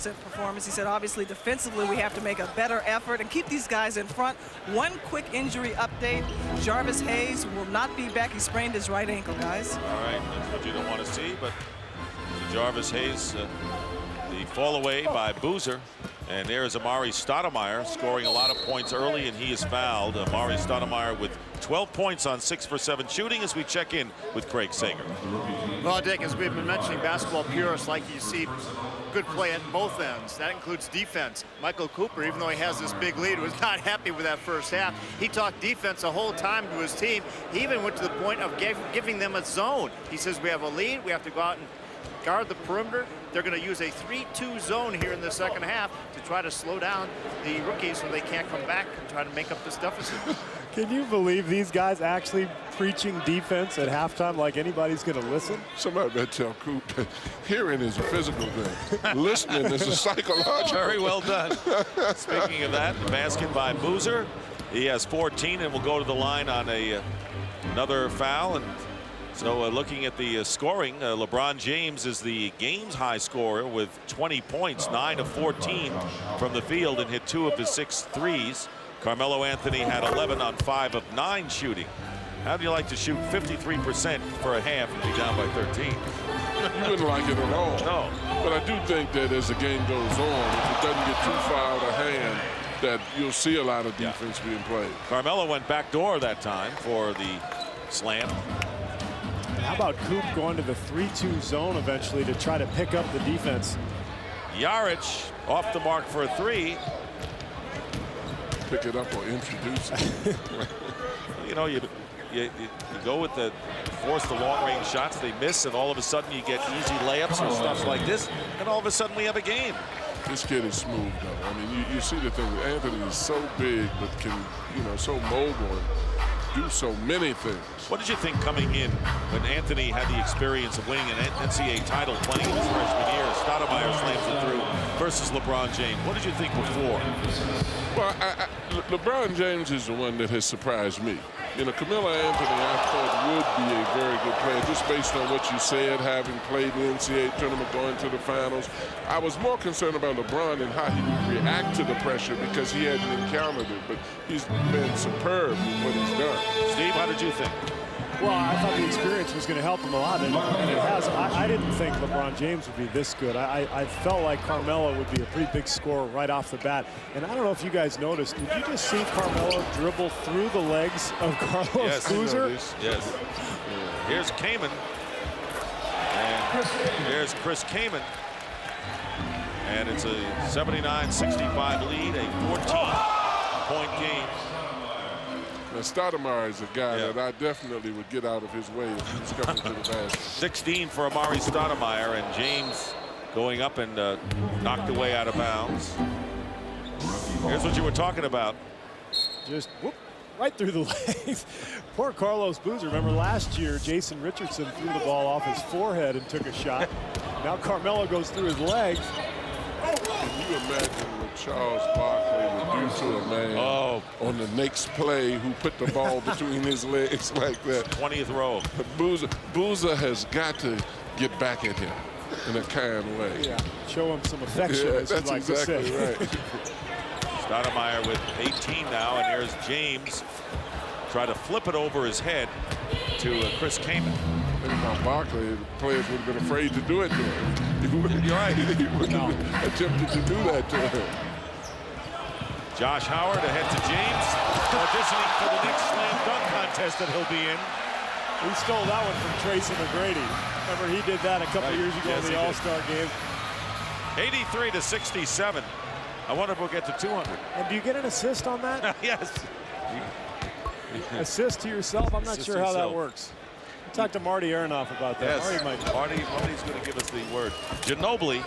performance. He said, obviously, defensively, we have to make a better effort and keep these guys in front. One quick injury update. Jarvis Hayes will not be back. He sprained his right ankle, guys. All right, that's what you don't want to see, but Jarvis Hayes, the fall away by Boozer. And there is Amari Stoudemire scoring a lot of points early, and he is fouled. Amari Stoudemire with 12 points on 6 for 7 shooting as we check in with Craig Sanger. Well, Dick, as we've been mentioning, basketball purists like you see good play at both ends. That includes defense. Michael Cooper, even though he has this big lead, was not happy with that first half. He talked defense the whole time to his team. He even went to the point of giving them a zone. He says, we have a lead. We have to go out and guard the perimeter. They're going to use a 3-2 zone here in the second half to try to slow down the rookies so they can't come back and try to make up this deficit. Can you believe these guys actually preaching defense at halftime like anybody's going to listen? Somebody better tell Coop that hearing is a physical thing. Listening is a psychological. Very well done. Speaking of that, basket by Boozer. He has 14 and will go to the line on another foul. And so looking at the scoring, LeBron James is the game's high scorer with 20 points, 9 of 14 from the field, and hit 2 of his 6 threes. Carmelo Anthony had 11 on 5 of 9 shooting. How do you like to shoot 53% for a half and be down by 13? You wouldn't like it at all. No. But I do think that as the game goes on, if it doesn't get too far out of hand, that you'll see a lot of defense being played. Carmelo went backdoor that time for the slam. How about Coop going to the 3-2 zone eventually to try to pick up the defense? Yarich off the mark for a 3. Pick it up or introduce it. You know, you go with the force the long-range shots, they miss, and all of a sudden you get easy layups or stuff like this, and all of a sudden we have a game. This kid is smooth, though. I mean, you see the thing. Anthony is so big, but can, so mobile. do so many things. What did you think coming in when Anthony had the experience of winning an NCAA title playing in his freshman year? Stoudemire slams it through versus LeBron James. What did you think before? Well, LeBron James is the one that has surprised me. You know, Carmelo Anthony, I thought would be a very good player, just based on what you said, having played the NCAA tournament, going to the finals. I was more concerned about LeBron and how he would react to the pressure because he hadn't encountered it, but he's been superb with what he's done. Steve, how did you think? Well, I thought the experience was going to help him a lot, and it has. I didn't think LeBron James would be this good. I felt like Carmelo would be a pretty big scorer right off the bat. And I don't know if you guys noticed, did you just see Carmelo dribble through the legs of Carlos Boozer? Yes. Here's Kaman. And here's Chris Kaman. And it's a 79-65 lead, a 14-point game. Now, Stoudemire is a guy that I definitely would get out of his way if he's coming to the basket. 16 for Amari Stoudemire, and James going up and knocked away out of bounds. Here's what you were talking about. Just whoop, right through the legs. Poor Carlos Boozer. Remember last year, Jason Richardson threw the ball off his forehead and took a shot. Now Carmelo goes through his legs. Can you imagine what Charles Barkley would do to a man on the next play who put the ball between his legs like that? 20th row. Boozer has got to get back at him in a kind way. Yeah, show him some affection, as that's you'd like exactly to say. right. Stoudemire with 18 now, and here's James. Try to flip it over his head to Chris Kaman. About Barkley, the players would have been afraid to do it to him. You're right. He wouldn't have attempted to do that to him. Josh Howard ahead to James, auditioning for the next slam dunk contest that he'll be in. He stole that one from Tracy McGrady. Remember, he did that a couple years ago in the All-Star game. 83-67. I wonder if we'll get to 200. And do you get an assist on that? Yes. Assist to yourself? I'm not sure how that works. Talk to Marty Aronoff about that. Yes. Marty's going to give us the word. Ginobili,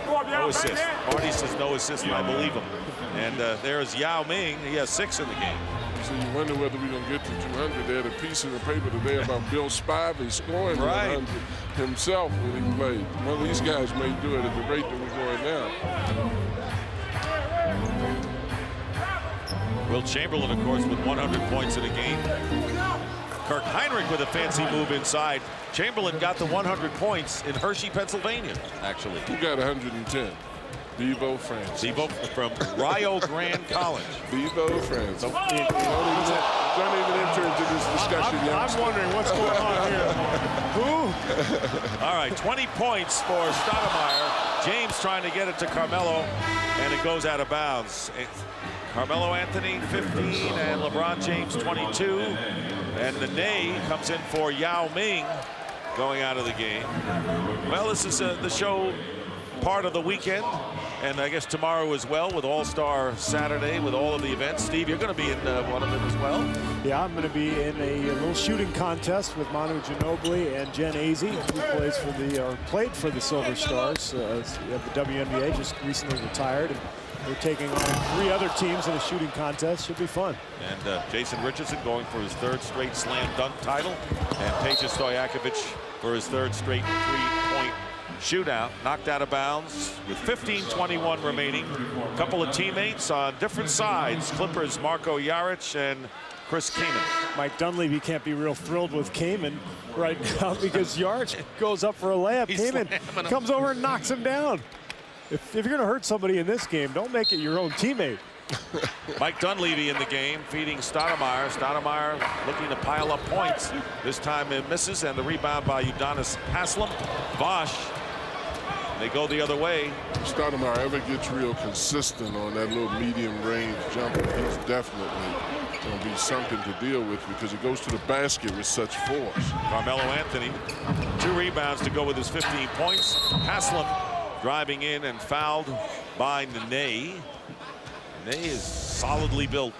no assist. Marty says no assist, and I believe him. And there's Yao Ming. He has 6 in the game. So you wonder whether we're going to get to 200. They had a piece in the paper today about Bill Spivey scoring 100 himself when he played. One of these guys may do it at the rate that we're going now. Will Chamberlain, of course, with 100 points in a game. Kirk Heinrich with a fancy move inside. Chamberlain got the 100 points in Hershey, Pennsylvania, actually. Who got 110? Bevo France. Bevo from Rio Grande College. Bevo France. Don't even enter into this discussion yet. I'm wondering what's going on here. Who? All right, 20 points for Stoudemire. James trying to get it to Carmelo, and it goes out of bounds. Carmelo Anthony, 15, and LeBron James, 22. And Nene comes in for Yao Ming, going out of the game. Well, this is the show part of the weekend, and I guess tomorrow as well with All-Star Saturday with all of the events. Steve, you're going to be in one of them as well. Yeah, I'm going to be in a little shooting contest with Manu Ginobili and Jen Azzi, who played for the Silver Stars of the WNBA, just recently retired. And they're taking on 3 other teams in a shooting contest. Should be fun. And Jason Richardson going for his 3rd straight slam dunk title, and Peja Stojakovic for his 3rd straight three-point shootout. Knocked out of bounds with 15:21 remaining. A couple of teammates on different sides. Clippers Marko Jaric and Chris Kaman. Mike Dunleavy can't be real thrilled with Kaman right now because Jaric goes up for a layup. Kaman comes over and knocks him down. If you're going to hurt somebody in this game, don't make it your own teammate. Mike Dunleavy in the game, feeding Stoudemire. Stoudemire looking to pile up points. This time it misses, and the rebound by Udonis Haslem. Bosch, they go the other way. Stoudemire ever gets real consistent on that little medium range jumper, he's definitely going to be something to deal with because he goes to the basket with such force. Carmelo Anthony, 2 rebounds to go with his 15 points. Haslem driving in and fouled by Nene. Nene is solidly built.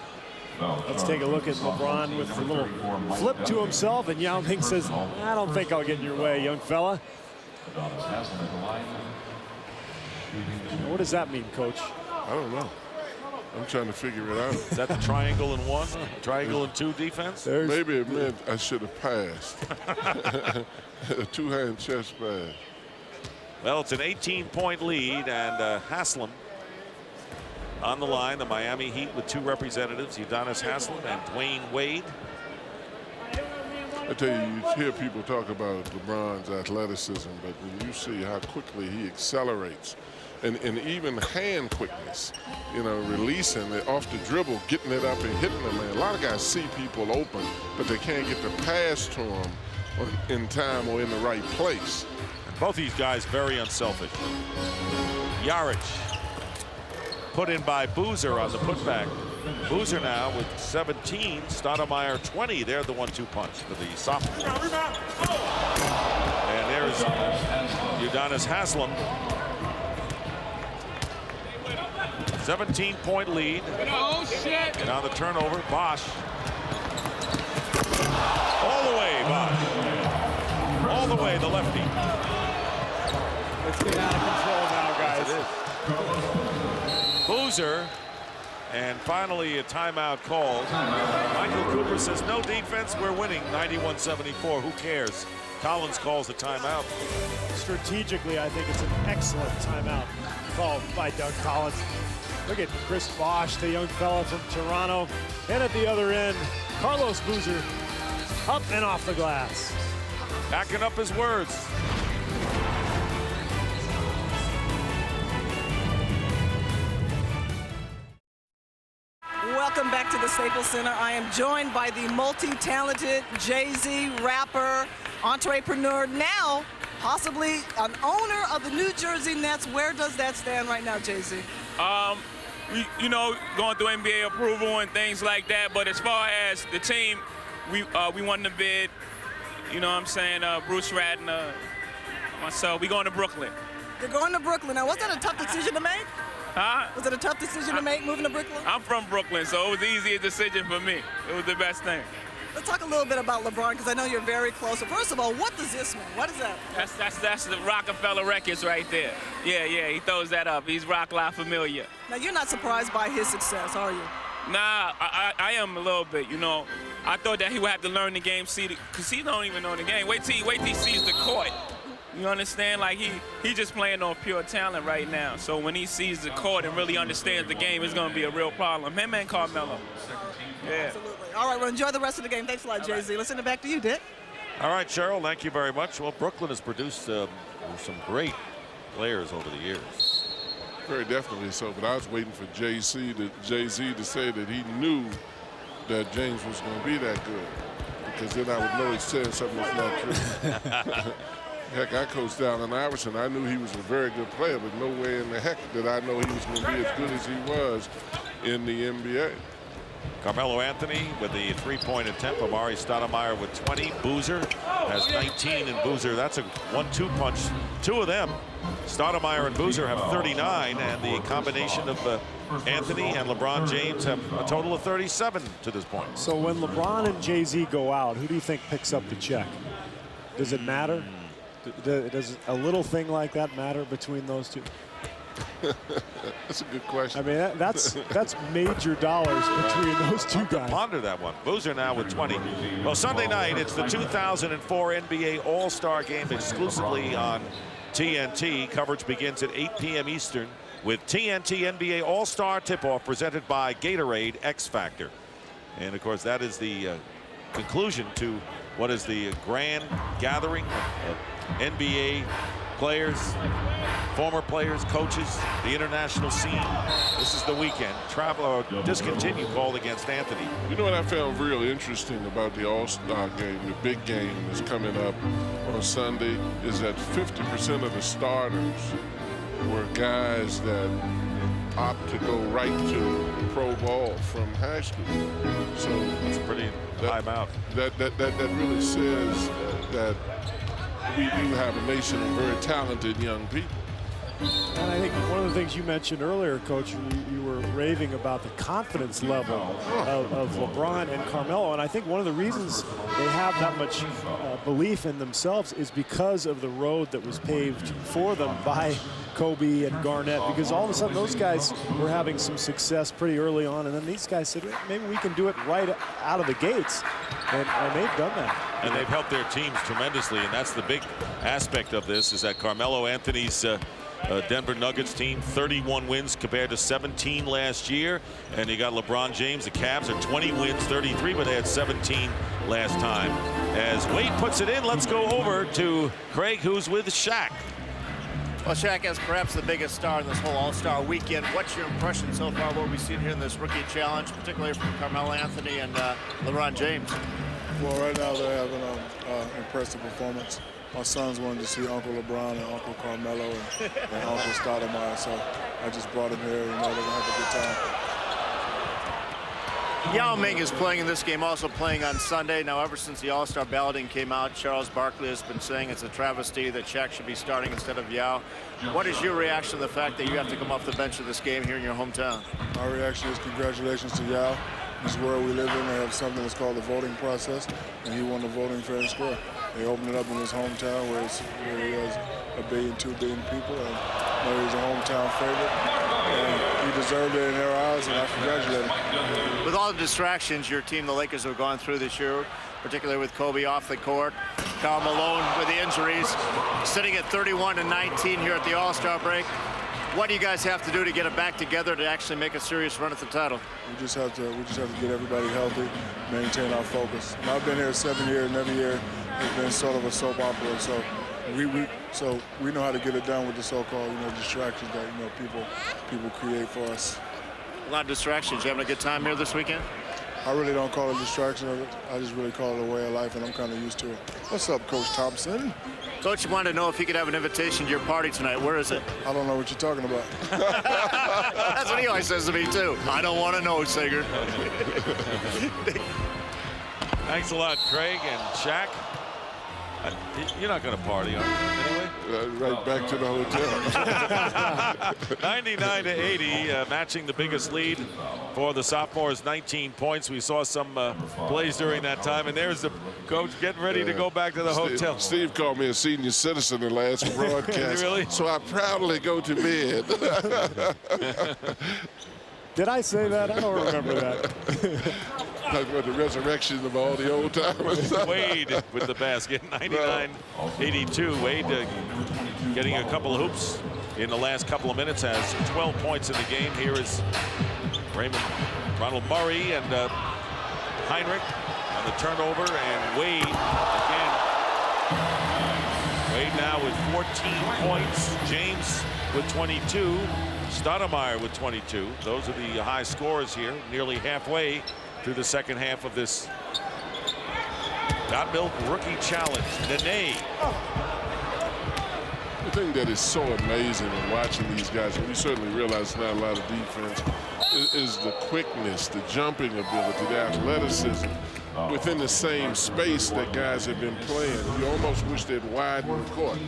Let's take a look at LeBron with a little flip to himself, and Yao Ming says, I don't think I'll get in your way, young fella. What does that mean, Coach? I don't know. I'm trying to figure it out. Is that the triangle in one? Triangle in two defense? Maybe it meant I should have passed. A two-hand chest pass. Well, it's an 18-point lead, and Haslam on the line. The Miami Heat with two representatives, Udonis Haslam and Dwayne Wade. I tell you, you hear people talk about LeBron's athleticism, but when you see how quickly he accelerates, and even hand quickness, you know, releasing it off the dribble, getting it up and hitting them, man. A lot of guys see people open, but they can't get the pass to them in time or in the right place. And both these guys very unselfish. Jaric put in by Boozer on the putback. Boozer now with 17, Stoudemire 20. They're the 1-2 punch for the sophomore. And there's Udonis Haslam. 17-point lead. And on the turnover, Bosch. All the way, Bosch. All the way, the lefty. It's getting out of control now, guys. It is. Boozer. And finally, a timeout called. Michael Cooper says, no defense, we're winning 91-74. Who cares? Collins calls the timeout. Strategically, I think it's an excellent timeout called by Doug Collins. Look at Chris Bosch, the young fella from Toronto. And at the other end, Carlos Boozer up and off the glass. Backing up his words. Welcome back to the Staples Center. I am joined by the multi-talented Jay-Z rapper, entrepreneur, now possibly an owner of the New Jersey Nets. Where does that stand right now, Jay-Z? You know, going through NBA approval and things like that. But as far as the team, we won the bid. You know what I'm saying? Bruce Radner, myself, we going to Brooklyn. You're going to Brooklyn. Now, was that a tough decision to make? Huh? Was it a tough decision to make, moving to Brooklyn? I'm from Brooklyn, so it was the easiest decision for me. It was the best thing. Let's talk a little bit about LeBron, because I know you're very close. So first of all, what does this mean? What is that? That's the Rockefeller Records right there. Yeah, he throws that up. He's Rock La Familia. Now, you're not surprised by his success, are you? Nah, I am a little bit, you know. I thought that he would have to learn the game, because he don't even know the game. Wait till he sees the court. You understand? Like, he just playing on pure talent right now. So when he sees the court and really understands the game, it's going to be a real problem. Him and Carmelo. Yeah. Absolutely. All right, well, enjoy the rest of the game. Thanks a lot, Jay-Z. Let's send it back to you, Dick. All right, Cheryl, thank you very much. Well, Brooklyn has produced some great players over the years. Very definitely so, but I was waiting for Jay-Z to say that he knew that James was going to be that good, because then I would know he said something that's not true. Heck, I coached Allen Iverson. I knew he was a very good player, but no way in the heck did I know he was going to be as good as he was in the NBA. Carmelo Anthony with the three-point attempt. Amari Stoudemire with 20. Boozer has 19, and Boozer, that's a 1-2 punch. Two of them, Stoudemire and Boozer, have 39, and the combination of Anthony and LeBron James have a total of 37 to this point. So when LeBron and Jay-Z go out, who do you think picks up the check? Does it matter? Does a little thing like that matter between those two? That's a good question. I mean, that's major dollars between those two guys. Ponder that one. Boozer now with 20. Well, Sunday night, it's the 2004 NBA All-Star Game exclusively on TNT. Coverage begins at 8 p.m. Eastern with TNT NBA All-Star Tip-Off presented by Gatorade X Factor. And, of course, that is the conclusion to what is the grand gathering of NBA players, former players, coaches, the international scene. This is the weekend. Travel or discontinue called against Anthony. You know what I found real interesting about the All-Star game, the big game that's coming up on Sunday, is that 50% of the starters were guys that opt to go right to pro ball from high school. So that's pretty timeout. That really says that we do have a nation of very talented young people. And I think one of the things you mentioned earlier, Coach, you were raving about the confidence level of LeBron and Carmelo. And I think one of the reasons they have that much belief in themselves is because of the road that was paved for them by Kobe and Garnett, because all of a sudden those guys were having some success pretty early on, and then these guys said, maybe we can do it right out of the gates, and they've done that. And they've helped their teams tremendously, and that's the big aspect of this, is that Carmelo Anthony's Denver Nuggets team, 31 wins compared to 17 last year, and you got LeBron James. The Cavs are 20 wins, 33, but they had 17 last time. As Wade puts it in, let's go over to Craig, who's with Shaq. Well, Shaq is perhaps the biggest star in this whole All-Star weekend. What's your impression so far of what we've seen here in this rookie challenge, particularly from Carmelo Anthony and LeBron James? Well, right now they're having an impressive performance. My sons wanted to see Uncle LeBron and Uncle Carmelo and Uncle Stoudemire, so I just brought him here. You know, they're going to have a good time. Yao Ming is playing in this game, also playing on Sunday. Now, ever since the All-Star balloting came out, Charles Barkley has been saying it's a travesty that Shaq should be starting instead of Yao. What is your reaction to the fact that you have to come off the bench of this game here in your hometown? My reaction is congratulations to Yao. This world we live in, they have something that's called the voting process, and he won the voting fair and square. They opened it up in his hometown where he has 1 billion, 2 billion people, and he's a hometown favorite. And he deserved it in their eyes, and I congratulate him. With all the distractions your team, the Lakers, have gone through this year, particularly with Kobe off the court, Karl Malone with the injuries, sitting at 31-19 here at the All-Star break. What do you guys have to do to get it back together to actually make a serious run at the title? We just have to get everybody healthy, maintain our focus. And I've been here 7 years, and every year it's been sort of a soap opera. So we know how to get it done with the so-called distractions that people create for us. A lot of distractions. You having a good time here this weekend? I really don't call it a distraction. I just really call it a way of life, and I'm kind of used to it. What's up, Coach Thompson? Coach wanted to know if he could have an invitation to your party tonight. Where is it? I don't know what you're talking about. That's what he always says to me, too. I don't want to know, Sager. Thanks a lot, Craig and Shaq. You're not going to party, are you, anyway? Right back to the hotel. 99-80, matching the biggest lead for the sophomores, 19 points. We saw some plays during that time, and there's the coach getting ready to go back to the hotel. Steve called me a senior citizen in the last broadcast. Really? So I proudly go to bed. Did I say that? I don't remember that. Talking about the resurrection of all the old timers. Wade with the basket, 99-82. Wade getting a couple of hoops in the last couple of minutes, has 12 points in the game. Here is Ronald Murray and Heinrich on the turnover, and Wade again. Wade now with 14 points. James with 22. Stoudemire with 22. Those are the high scorers here, nearly halfway through the second half of this Got Milk Rookie Challenge. Nene. The thing that is so amazing in watching these guys, and we certainly realize not a lot of defense, is the quickness, the jumping ability, the athleticism within the same space that guys have been playing. You almost wish they'd widen the court.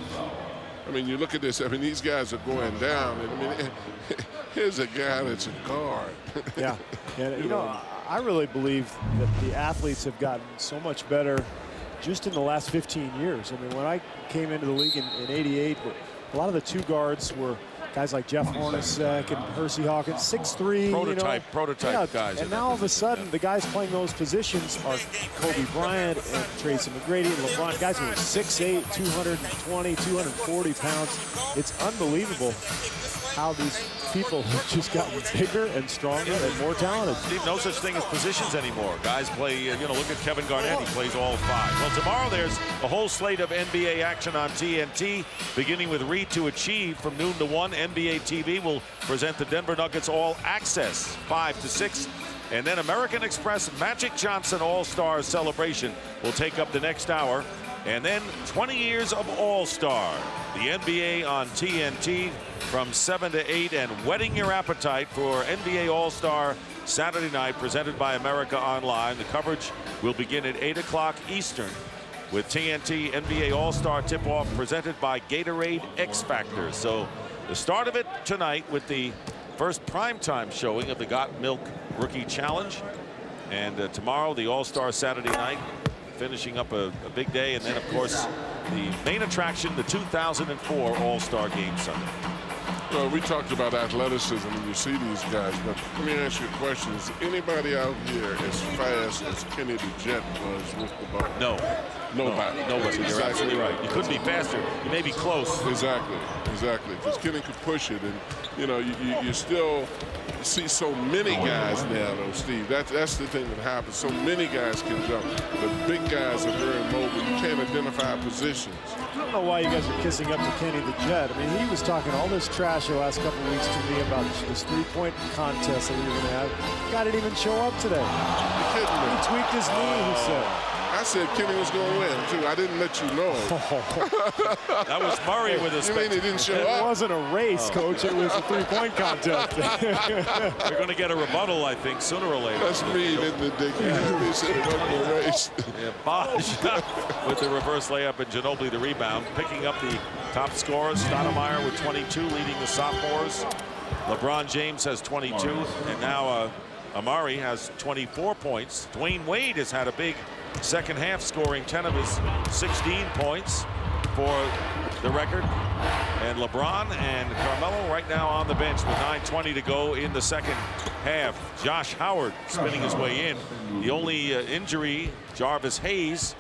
I mean, you look at this, I mean, these guys are going down. And, I mean, here's a guy that's a guard. Yeah. And, you know, I really believe that the athletes have gotten so much better just in the last 15 years. I mean, when I came into the league in '88, a lot of the two guards were guys like Jeff Hornacek and Hersey Hawkins, 6'3", prototype guys. And now all of a sudden, the guys playing those positions are Kobe Bryant and Tracy McGrady and LeBron, guys who are 6'8", 220, 240 pounds. It's unbelievable how these people have just gotten bigger and stronger and more talented. Steve, no such thing as positions anymore. Guys play, look at Kevin Garnett. He plays all five. Well, tomorrow there's a whole slate of NBA action on TNT, beginning with Read to Achieve from noon to 1. NBA TV will present the Denver Nuggets All Access 5 to 6. And then American Express Magic Johnson All-Star Celebration will take up the next hour. And then 20 years of All-Star, the NBA on TNT from 7 to 8, and whetting your appetite for NBA All-Star Saturday night presented by America Online. The coverage will begin at 8 o'clock Eastern with TNT NBA All-Star tip-off presented by Gatorade X Factor. So the start of it tonight with the first primetime showing of the Got Milk Rookie Challenge. And tomorrow, the All-Star Saturday night, finishing up a big day. And then, of course, the main attraction, the 2004 All-Star Game Sunday. Well, we talked about athleticism and you see these guys, but let me ask you a question. Is anybody out here as fast as Kenny the Jet was with the ball? No. Nobody. Nobody. You're Exactly absolutely right. You couldn't be faster. You may be close. Exactly. Because Kenny could push it, and you know you still see so many guys now, though, Steve. That's the thing that happens. So many guys can jump. The big guys are very mobile. You can't identify positions. I don't know why you guys are kissing up to Kenny the Jet. I mean, he was talking all this trash the last couple of weeks to me about this three-point contest that we were going to have. Guy didn't even show up today. You're kidding me. He tweaked his knee, he said. I said Kenny was going to win, too. I didn't let you know. That was Murray with a You mean he didn't show up? It wasn't a race, Coach. It was a three-point contest. We're going to get a rebuttal, I think, sooner or later. That's me, isn't it, Dick? He said it wasn't a race. Yeah, Bosch with the reverse layup and Ginobili the rebound. Picking up the top scorers, Stoudemire with 22, leading the sophomores. LeBron James has 22, and now Amari has 24 points. Dwayne Wade has had a big second half, scoring 10 of his 16 points for the record. And LeBron and Carmelo right now on the bench with 9:20 to go in the second half. Josh Howard spinning his way in. The only injury, Jarvis Hayes,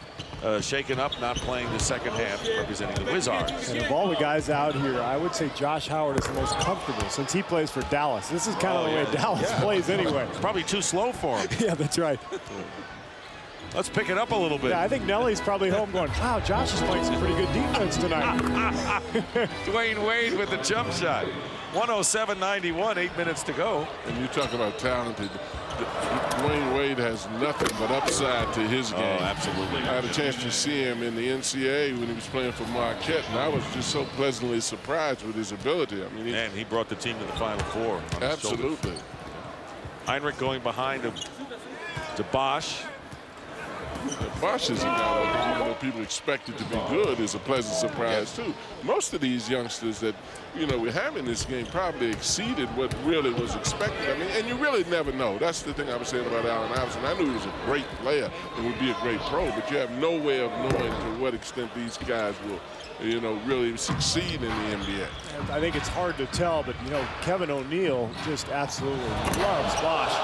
shaken up, not playing the second half, representing the Wizards. And of all the guys out here, I would say Josh Howard is the most comfortable since he plays for Dallas. This is kind of the way Dallas plays anyway. It's probably too slow for him. Yeah, that's right. Let's pick it up a little bit. Yeah, I think Nelly's probably home going, wow, Josh is playing some pretty good defense tonight. Dwayne Wade with the jump shot. 107-91, 8 minutes to go. And you talk about talented. Dwayne Wade has nothing but upside to his game. Oh, absolutely. I had a chance to see him in the NCAA when he was playing for Marquette, and I was just so pleasantly surprised with his ability. I mean, and he brought the team to the Final Four. Absolutely. Heinrich going behind to Bosch. Bosch is a guy that, even though people expected to be good, is a pleasant surprise too. Most of these youngsters that we have in this game probably exceeded what really was expected. I mean, and you really never know. That's the thing I was saying about Allen Iverson. I knew he was a great player and would be a great pro, but you have no way of knowing to what extent these guys will really succeed in the NBA. And I think it's hard to tell, but Kevin O'Neal just absolutely loves Bosch.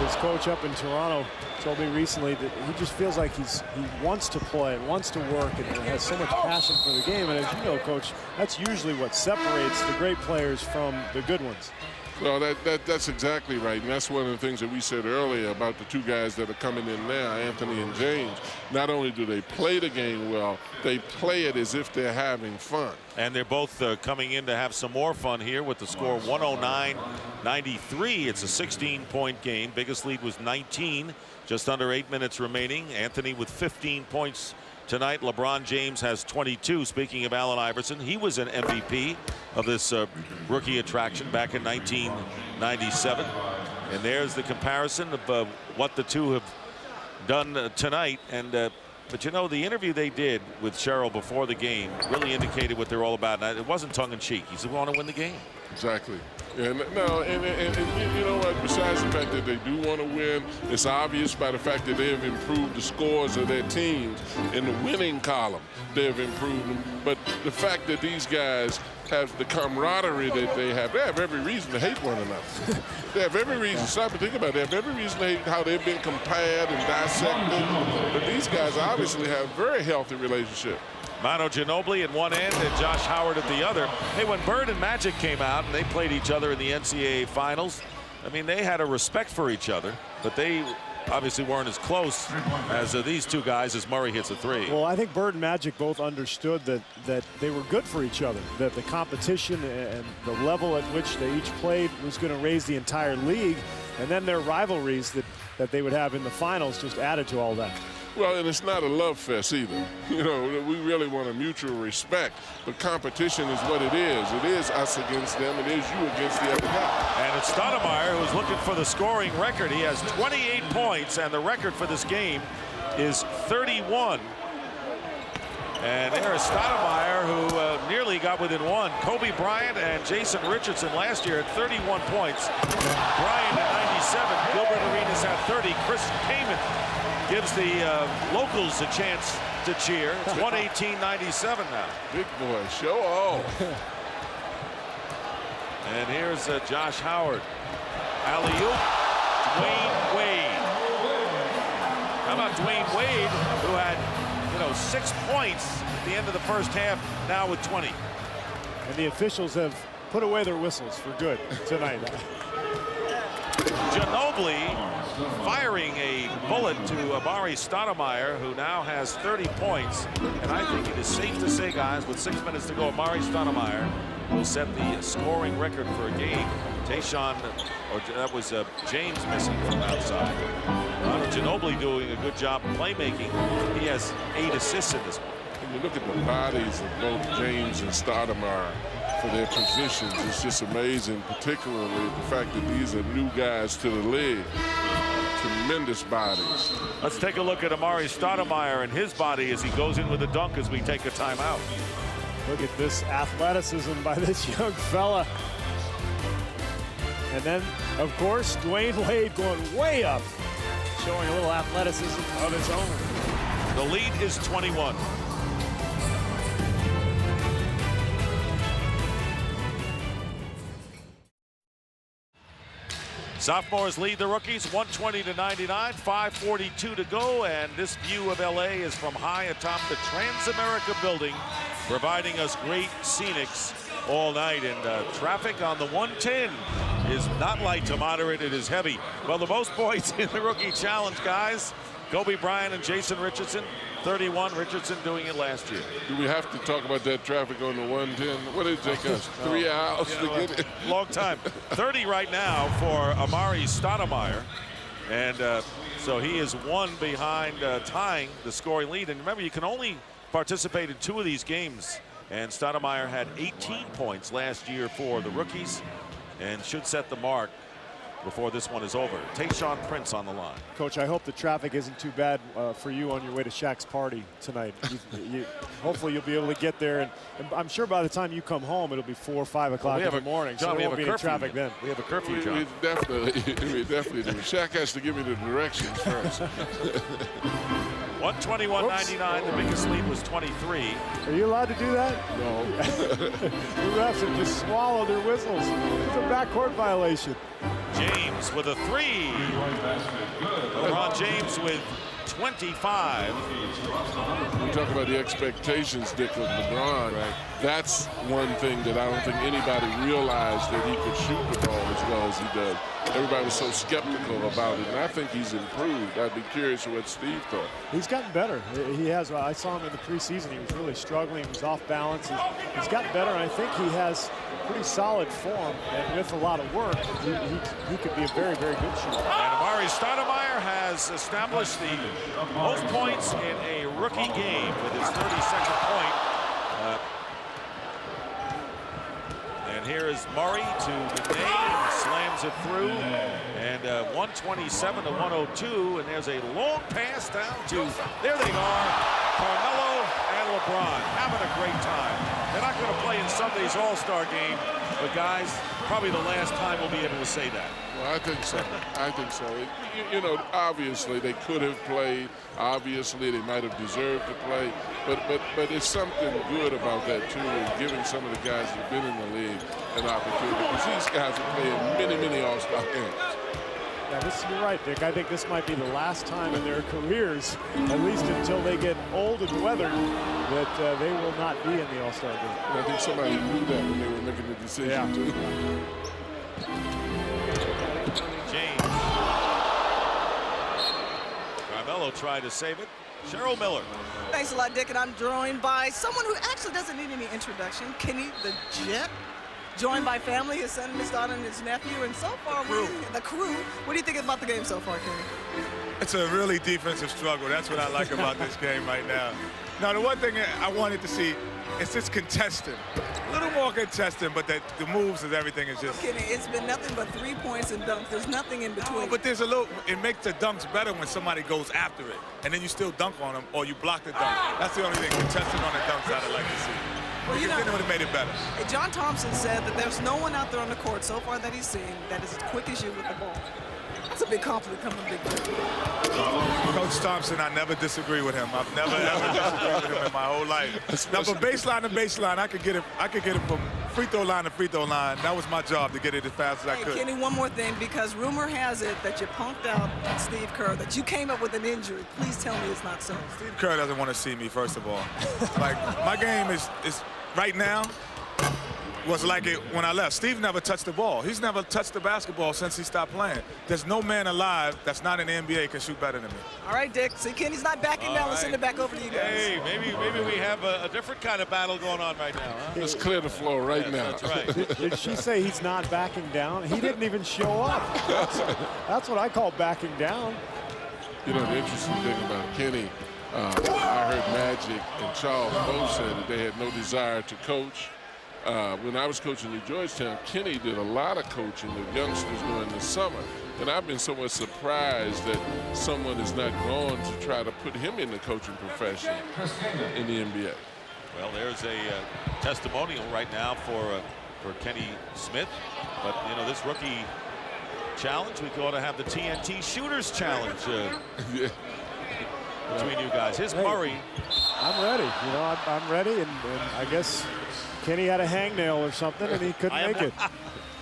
His coach up in Toronto told me recently that he just feels like he wants to play, wants to work, and has so much passion for the game. And as you know, Coach, that's usually what separates the great players from the good ones. Well, that's exactly right, and that's one of the things that we said earlier about the two guys that are coming in now, Anthony and James. Not only do they play the game well, they play it as if they're having fun. And they're both coming in to have some more fun here with the score 109-93. It's a 16-point game. Biggest lead was 19, just under 8 minutes remaining. Anthony with 15 points tonight. LeBron James has 22. Speaking of Allen Iverson, he was an MVP of this rookie attraction back in 1997. And there's the comparison of what the two have done tonight. And but the interview they did with Cheryl before the game really indicated what they're all about. And it wasn't tongue-in-cheek. He said, we want to win the game. Exactly. And you know what? Besides the fact that they do want to win, it's obvious by the fact that they have improved the scores of their teams in the winning column. They have improved them. But the fact that these guys have the camaraderie that they have every reason to hate one another. They have every reason. Stop and think about it. They have every reason to hate how they've been compared and dissected. But these guys obviously have a very healthy relationship. Manu Ginobili at one end and Josh Howard at the other. Hey, when Bird and Magic came out and they played each other in the NCAA finals, I mean, they had a respect for each other, but they obviously weren't as close as these two guys as Murray hits a three. Well, I think Bird and Magic both understood that they were good for each other, that the competition and the level at which they each played was going to raise the entire league, and then their rivalries that they would have in the finals just added to all that. Well, and it's not a love fest either. We really want a mutual respect, but competition is what it is. It is us against them. It is you against the other guy. And it's Stoudemire who's looking for the scoring record. He has 28 points, and the record for this game is 31. And there's Stoudemire, who nearly got within one. Kobe Bryant and Jason Richardson last year at 31 points. Bryant at 97. Gilbert Arenas at 30. Chris Kaman gives the locals a chance to cheer. It's 118-97 now. Big boy, show off. And here's Josh Howard. Alley-oop, Dwayne Wade. How about Dwayne Wade, who had 6 points at the end of the first half, now with 20. And the officials have put away their whistles for good tonight. Ginobili firing a bullet to Amari Stoudemire, who now has 30 points. And I think it is safe to say, guys, with 6 minutes to go, Amari Stoudemire will set the scoring record for a game. Tayshaun, or that was James missing from outside. Ginobili doing a good job of playmaking. He has 8 assists in this one. When you look at the bodies of both James and Stoudemire for their positions, it's just amazing, particularly the fact that these are new guys to the league. Tremendous bodies. Let's take a look at Amari Stoudemire and his body as he goes in with a dunk as we take a timeout. Look at this athleticism by this young fella. And then, of course, Dwayne Wade going way up, showing a little athleticism of his own. The lead is 21. Sophomores lead the rookies 120-99, 5:42 to go, and this view of LA is from high atop the Transamerica building, providing us great scenics all night. And traffic on the 110 is not light to moderate, it is heavy. Well, the most points in the rookie challenge, guys. Kobe Bryant and Jason Richardson, 31. Richardson doing it last year. Do we have to talk about that traffic on the 110? What did it take us? 3 hours to get it? Long time. 30 right now for Amari Stoudemire. And so he is 1 behind tying the scoring lead. And remember, you can only participate in 2 of these games. And Stoudemire had 18 points last year for the rookies and should set the mark before this one is over. Tayshaun Prince on the line. Coach, I hope the traffic isn't too bad for you on your way to Shaq's party tonight. Hopefully you'll be able to get there, and I'm sure by the time you come home it'll be 4 or 5 o'clock in the morning. John, so we there have won't a be any traffic then. We have a curfew, John. We definitely do. Shaq has to give me the directions first. 121-99, the biggest lead was 23. Are you allowed to do that? No. The refs have just swallowed their whistles. It's a backcourt violation. James with a 3. LeBron James with 25. We talk about the expectations, Dick, of LeBron. Right. That's one thing that I don't think anybody realized, that he could shoot the ball as well as he does. Everybody was so skeptical about it, and I think he's improved. I'd be curious what Steve thought. He's gotten better. He has. I saw him in the preseason. He was really struggling. He was off balance. He's gotten better, and I think he has pretty solid form, and with a lot of work, he could be a very, very good shooter. And Amari Stoudemire has established the most points in a rookie game with his 32nd point. And here is Murray to the name, slams it through, and 127 to 102, and there's a long pass down to, there they are, Carmelo and LeBron having a great time. They're not going to play in Sunday's All-Star game, but guys, probably the last time we'll be able to say that. Well, I think so. I think so. You know, obviously they could have played. Obviously they might have deserved to play. But it's something good about that too, is giving some of the guys who've been in the league an opportunity. Because these guys are playing many All-Star games. Yeah, you're right, Dick. I think this might be the last time in their careers, at least until they get old and weathered, that they will not be in the All-Star game. And I think somebody knew that when they were making the decision too. James. Carmelo tried to save it. Cheryl Miller. Thanks a lot, Dick, and I'm joined by someone who actually doesn't need any introduction, Kenny the Jet. Joined by family, his son, his daughter, and his nephew, and so far, the crew. What do you think about the game so far, Kenny? It's a really defensive struggle. That's what I like about this game right now. Now, the one thing I wanted to see is just contesting. A little more contesting, but the moves and everything is just... Kenny, it's been nothing but 3 points and dunks. There's nothing in between. Oh, but there's a little... It makes the dunks better when somebody goes after it, and then you still dunk on them, or you block the dunk. That's the only thing, contesting on the dunks I'd like to see. Well, you know, then it would have made it better. John Thompson said that there's no one out there on the court so far that he's seen that is as quick as you with the ball. That's a big compliment coming from Big Red. Coach Thompson, I never disagree with him. I've never ever disagreed with him in my whole life. Now, from baseline to baseline, I could get it from free throw line to free throw line. That was my job, to get it as fast as I could. Kenny, one more thing, because rumor has it that you punked out Steve Kerr, that you came up with an injury. Please tell me it's not so. Steve Kerr doesn't want to see me, first of all. Like, my game is right now was like it when I left. Steve never touched the ball. He's never touched the basketball since he stopped playing. There's no man alive that's not in the NBA can shoot better than me. All right, Dick. See, Kenny's not backing down. Let's send it back over to you guys. Hey, maybe we have a different kind of battle going on right now. Huh? Let's clear the floor right now. That's right. Did she say he's not backing down? He didn't even show up. That's what I call backing down. You know, the interesting thing about Kenny, I heard Magic and Charles both said that they had no desire to coach. When I was coaching at Georgetown, Kenny did a lot of coaching of youngsters during the summer. And I've been somewhat surprised that someone has not gone to try to put him in the coaching profession in the NBA. Well, there's a testimonial right now for Kenny Smith. But, you know, this rookie challenge, we ought to have the TNT Shooters Challenge between you guys. Here's Murray. I'm ready. You know, I'm ready, and I guess Kenny had a hangnail or something, and he couldn't make it.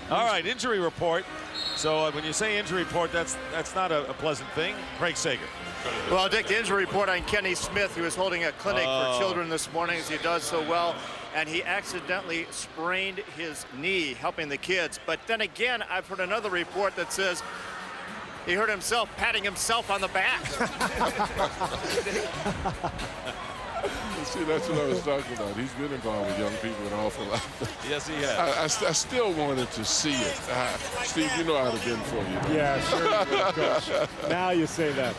All right, injury report. So when you say injury report, that's not a pleasant thing. Craig Sager. Well, Dick, the injury report on Kenny Smith, who was holding a clinic for children this morning, as he does so well, and he accidentally sprained his knee, helping the kids. But then again, I've heard another report that says he hurt himself patting himself on the back. See, that's what I was talking about. He's been involved with young people an awful lot. Yes, he has. I still wanted to see it. Steve, you know I'd have been for you. Yeah, sure, Coach. Now you say that.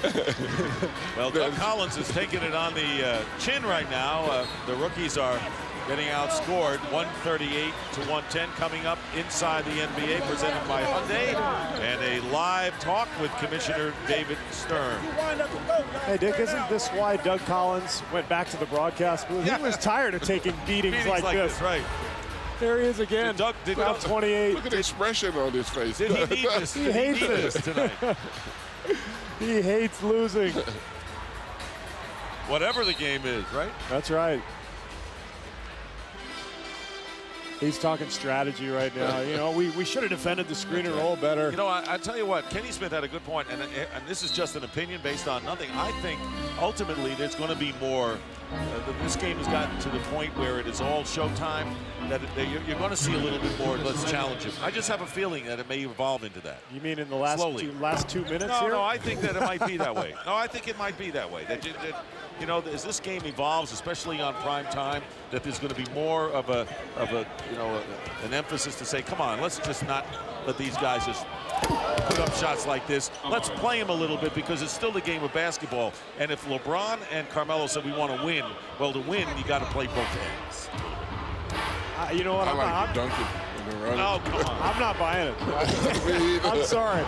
Well, Doug Collins is taking it on the chin right now. The rookies are getting outscored 138 to 110. Coming up inside the NBA, presented by Hyundai, and a live talk with Commissioner David Stern. Hey, Dick, isn't this why Doug Collins went back to the broadcast booth? He was tired of taking beatings like this. Right. There he is again. Did Doug 28. Look at the expression on his face. Did he need this? He hates this tonight. He hates losing. Whatever the game is, right? That's right. He's talking strategy right now. You know, we should have defended the screen and roll better. You know, I tell you what, Kenny Smith had a good point, and this is just an opinion based on nothing. I think ultimately there's going to be more. This game has gotten to the point where it is all showtime, that you're going to see a little bit more. Let's challenge him. I just have a feeling that it may evolve into that. You mean in the last two minutes here? No, I think that it might be that way. No, I think it might be that way. That you know, as this game evolves, especially on prime time, that there's going to be more of an emphasis to say, come on, let's just not let these guys just put up shots like this. Let's play them a little bit, because it's still the game of basketball. And if LeBron and Carmelo said we want to win, well, to win, you got to play both ends. You know what? I'm dunking. Oh, come on. I'm not buying it. I'm sorry.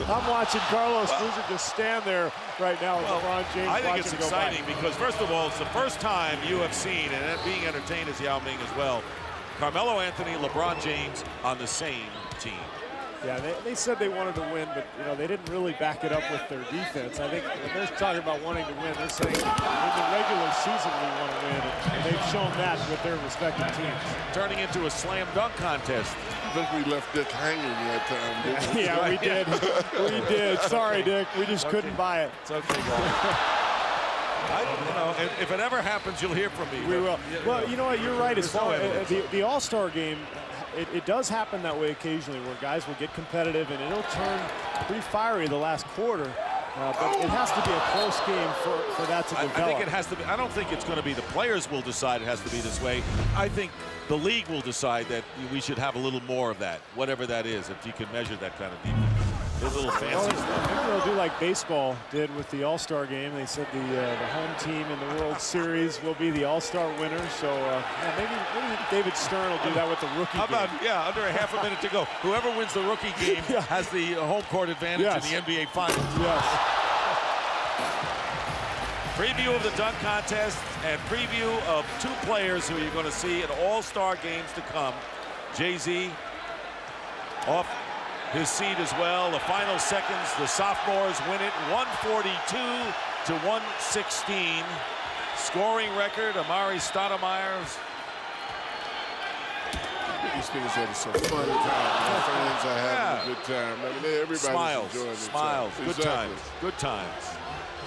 I'm watching Carlos Boozer just stand there right now with LeBron James. I think it's exciting because, first of all, it's the first time you have seen, and being entertained as Yao Ming as well, Carmelo Anthony, LeBron James on the same team. Yeah, they said they wanted to win, but you know they didn't really back it up with their defense. I think when they're talking about wanting to win, they're saying in the regular season we want to win, and they've shown that with their respective teams. Turning into a slam dunk contest. I think we left Dick hanging that time, didn't we? Yeah, we did. We did. Sorry, Dick. We just couldn't buy it. It's okay, guys. If it ever happens, you'll hear from me. We will. Well, you know what? You're right. As far as the All-Star game, it does happen that way occasionally, where guys will get competitive and it'll turn pretty fiery the last quarter. But it has to be a close game for that to develop. I think it has to be. I don't think it's going to be the players will decide it has to be this way. I think the league will decide that we should have a little more of that, whatever that is, if you can measure that kind of defense. His little fancy stuff. Maybe they'll do like baseball did with the All-Star game. They said the home team in the World Series will be the All-Star winner. So maybe David Stern will do that with the rookie How about, game. yeah, under a half a minute to go. Whoever wins the rookie game has the home court advantage in the NBA Finals. Yes. Preview of the dunk contest and preview of two players who you're going to see in All-Star games to come. Jay-Z off his seat as well. The final seconds, the sophomores win it 142 to 116. Scoring record, Amari Stoudemire's. These things are so fun time. Fans are having a good time. I mean, everybody's enjoying it. Smiles, good Exactly. times, good times.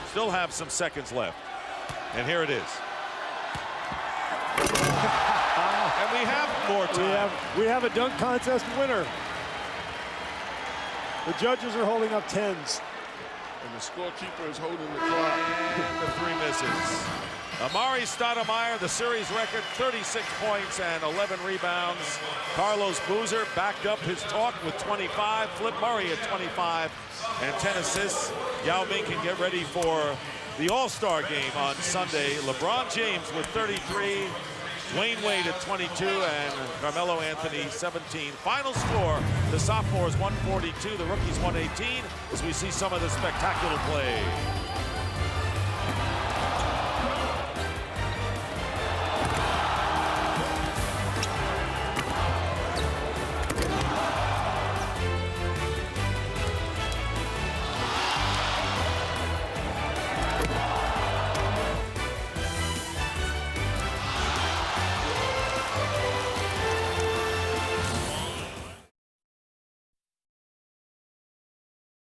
Still have some seconds left. And here it is. And we have more time. We have a dunk contest winner. The judges are holding up 10s. And the scorekeeper is holding the clock. And the three misses. Amari Stoudemire, the series record, 36 points and 11 rebounds. Carlos Boozer backed up his talk with 25. Flip Murray at 25 and 10 assists. Yao Ming can get ready for the All-Star game on Sunday. LeBron James with 33. Dwayne Wade at 22 and Carmelo Anthony 17. Final score, the sophomores 142, the rookies 118, as we see some of the spectacular play.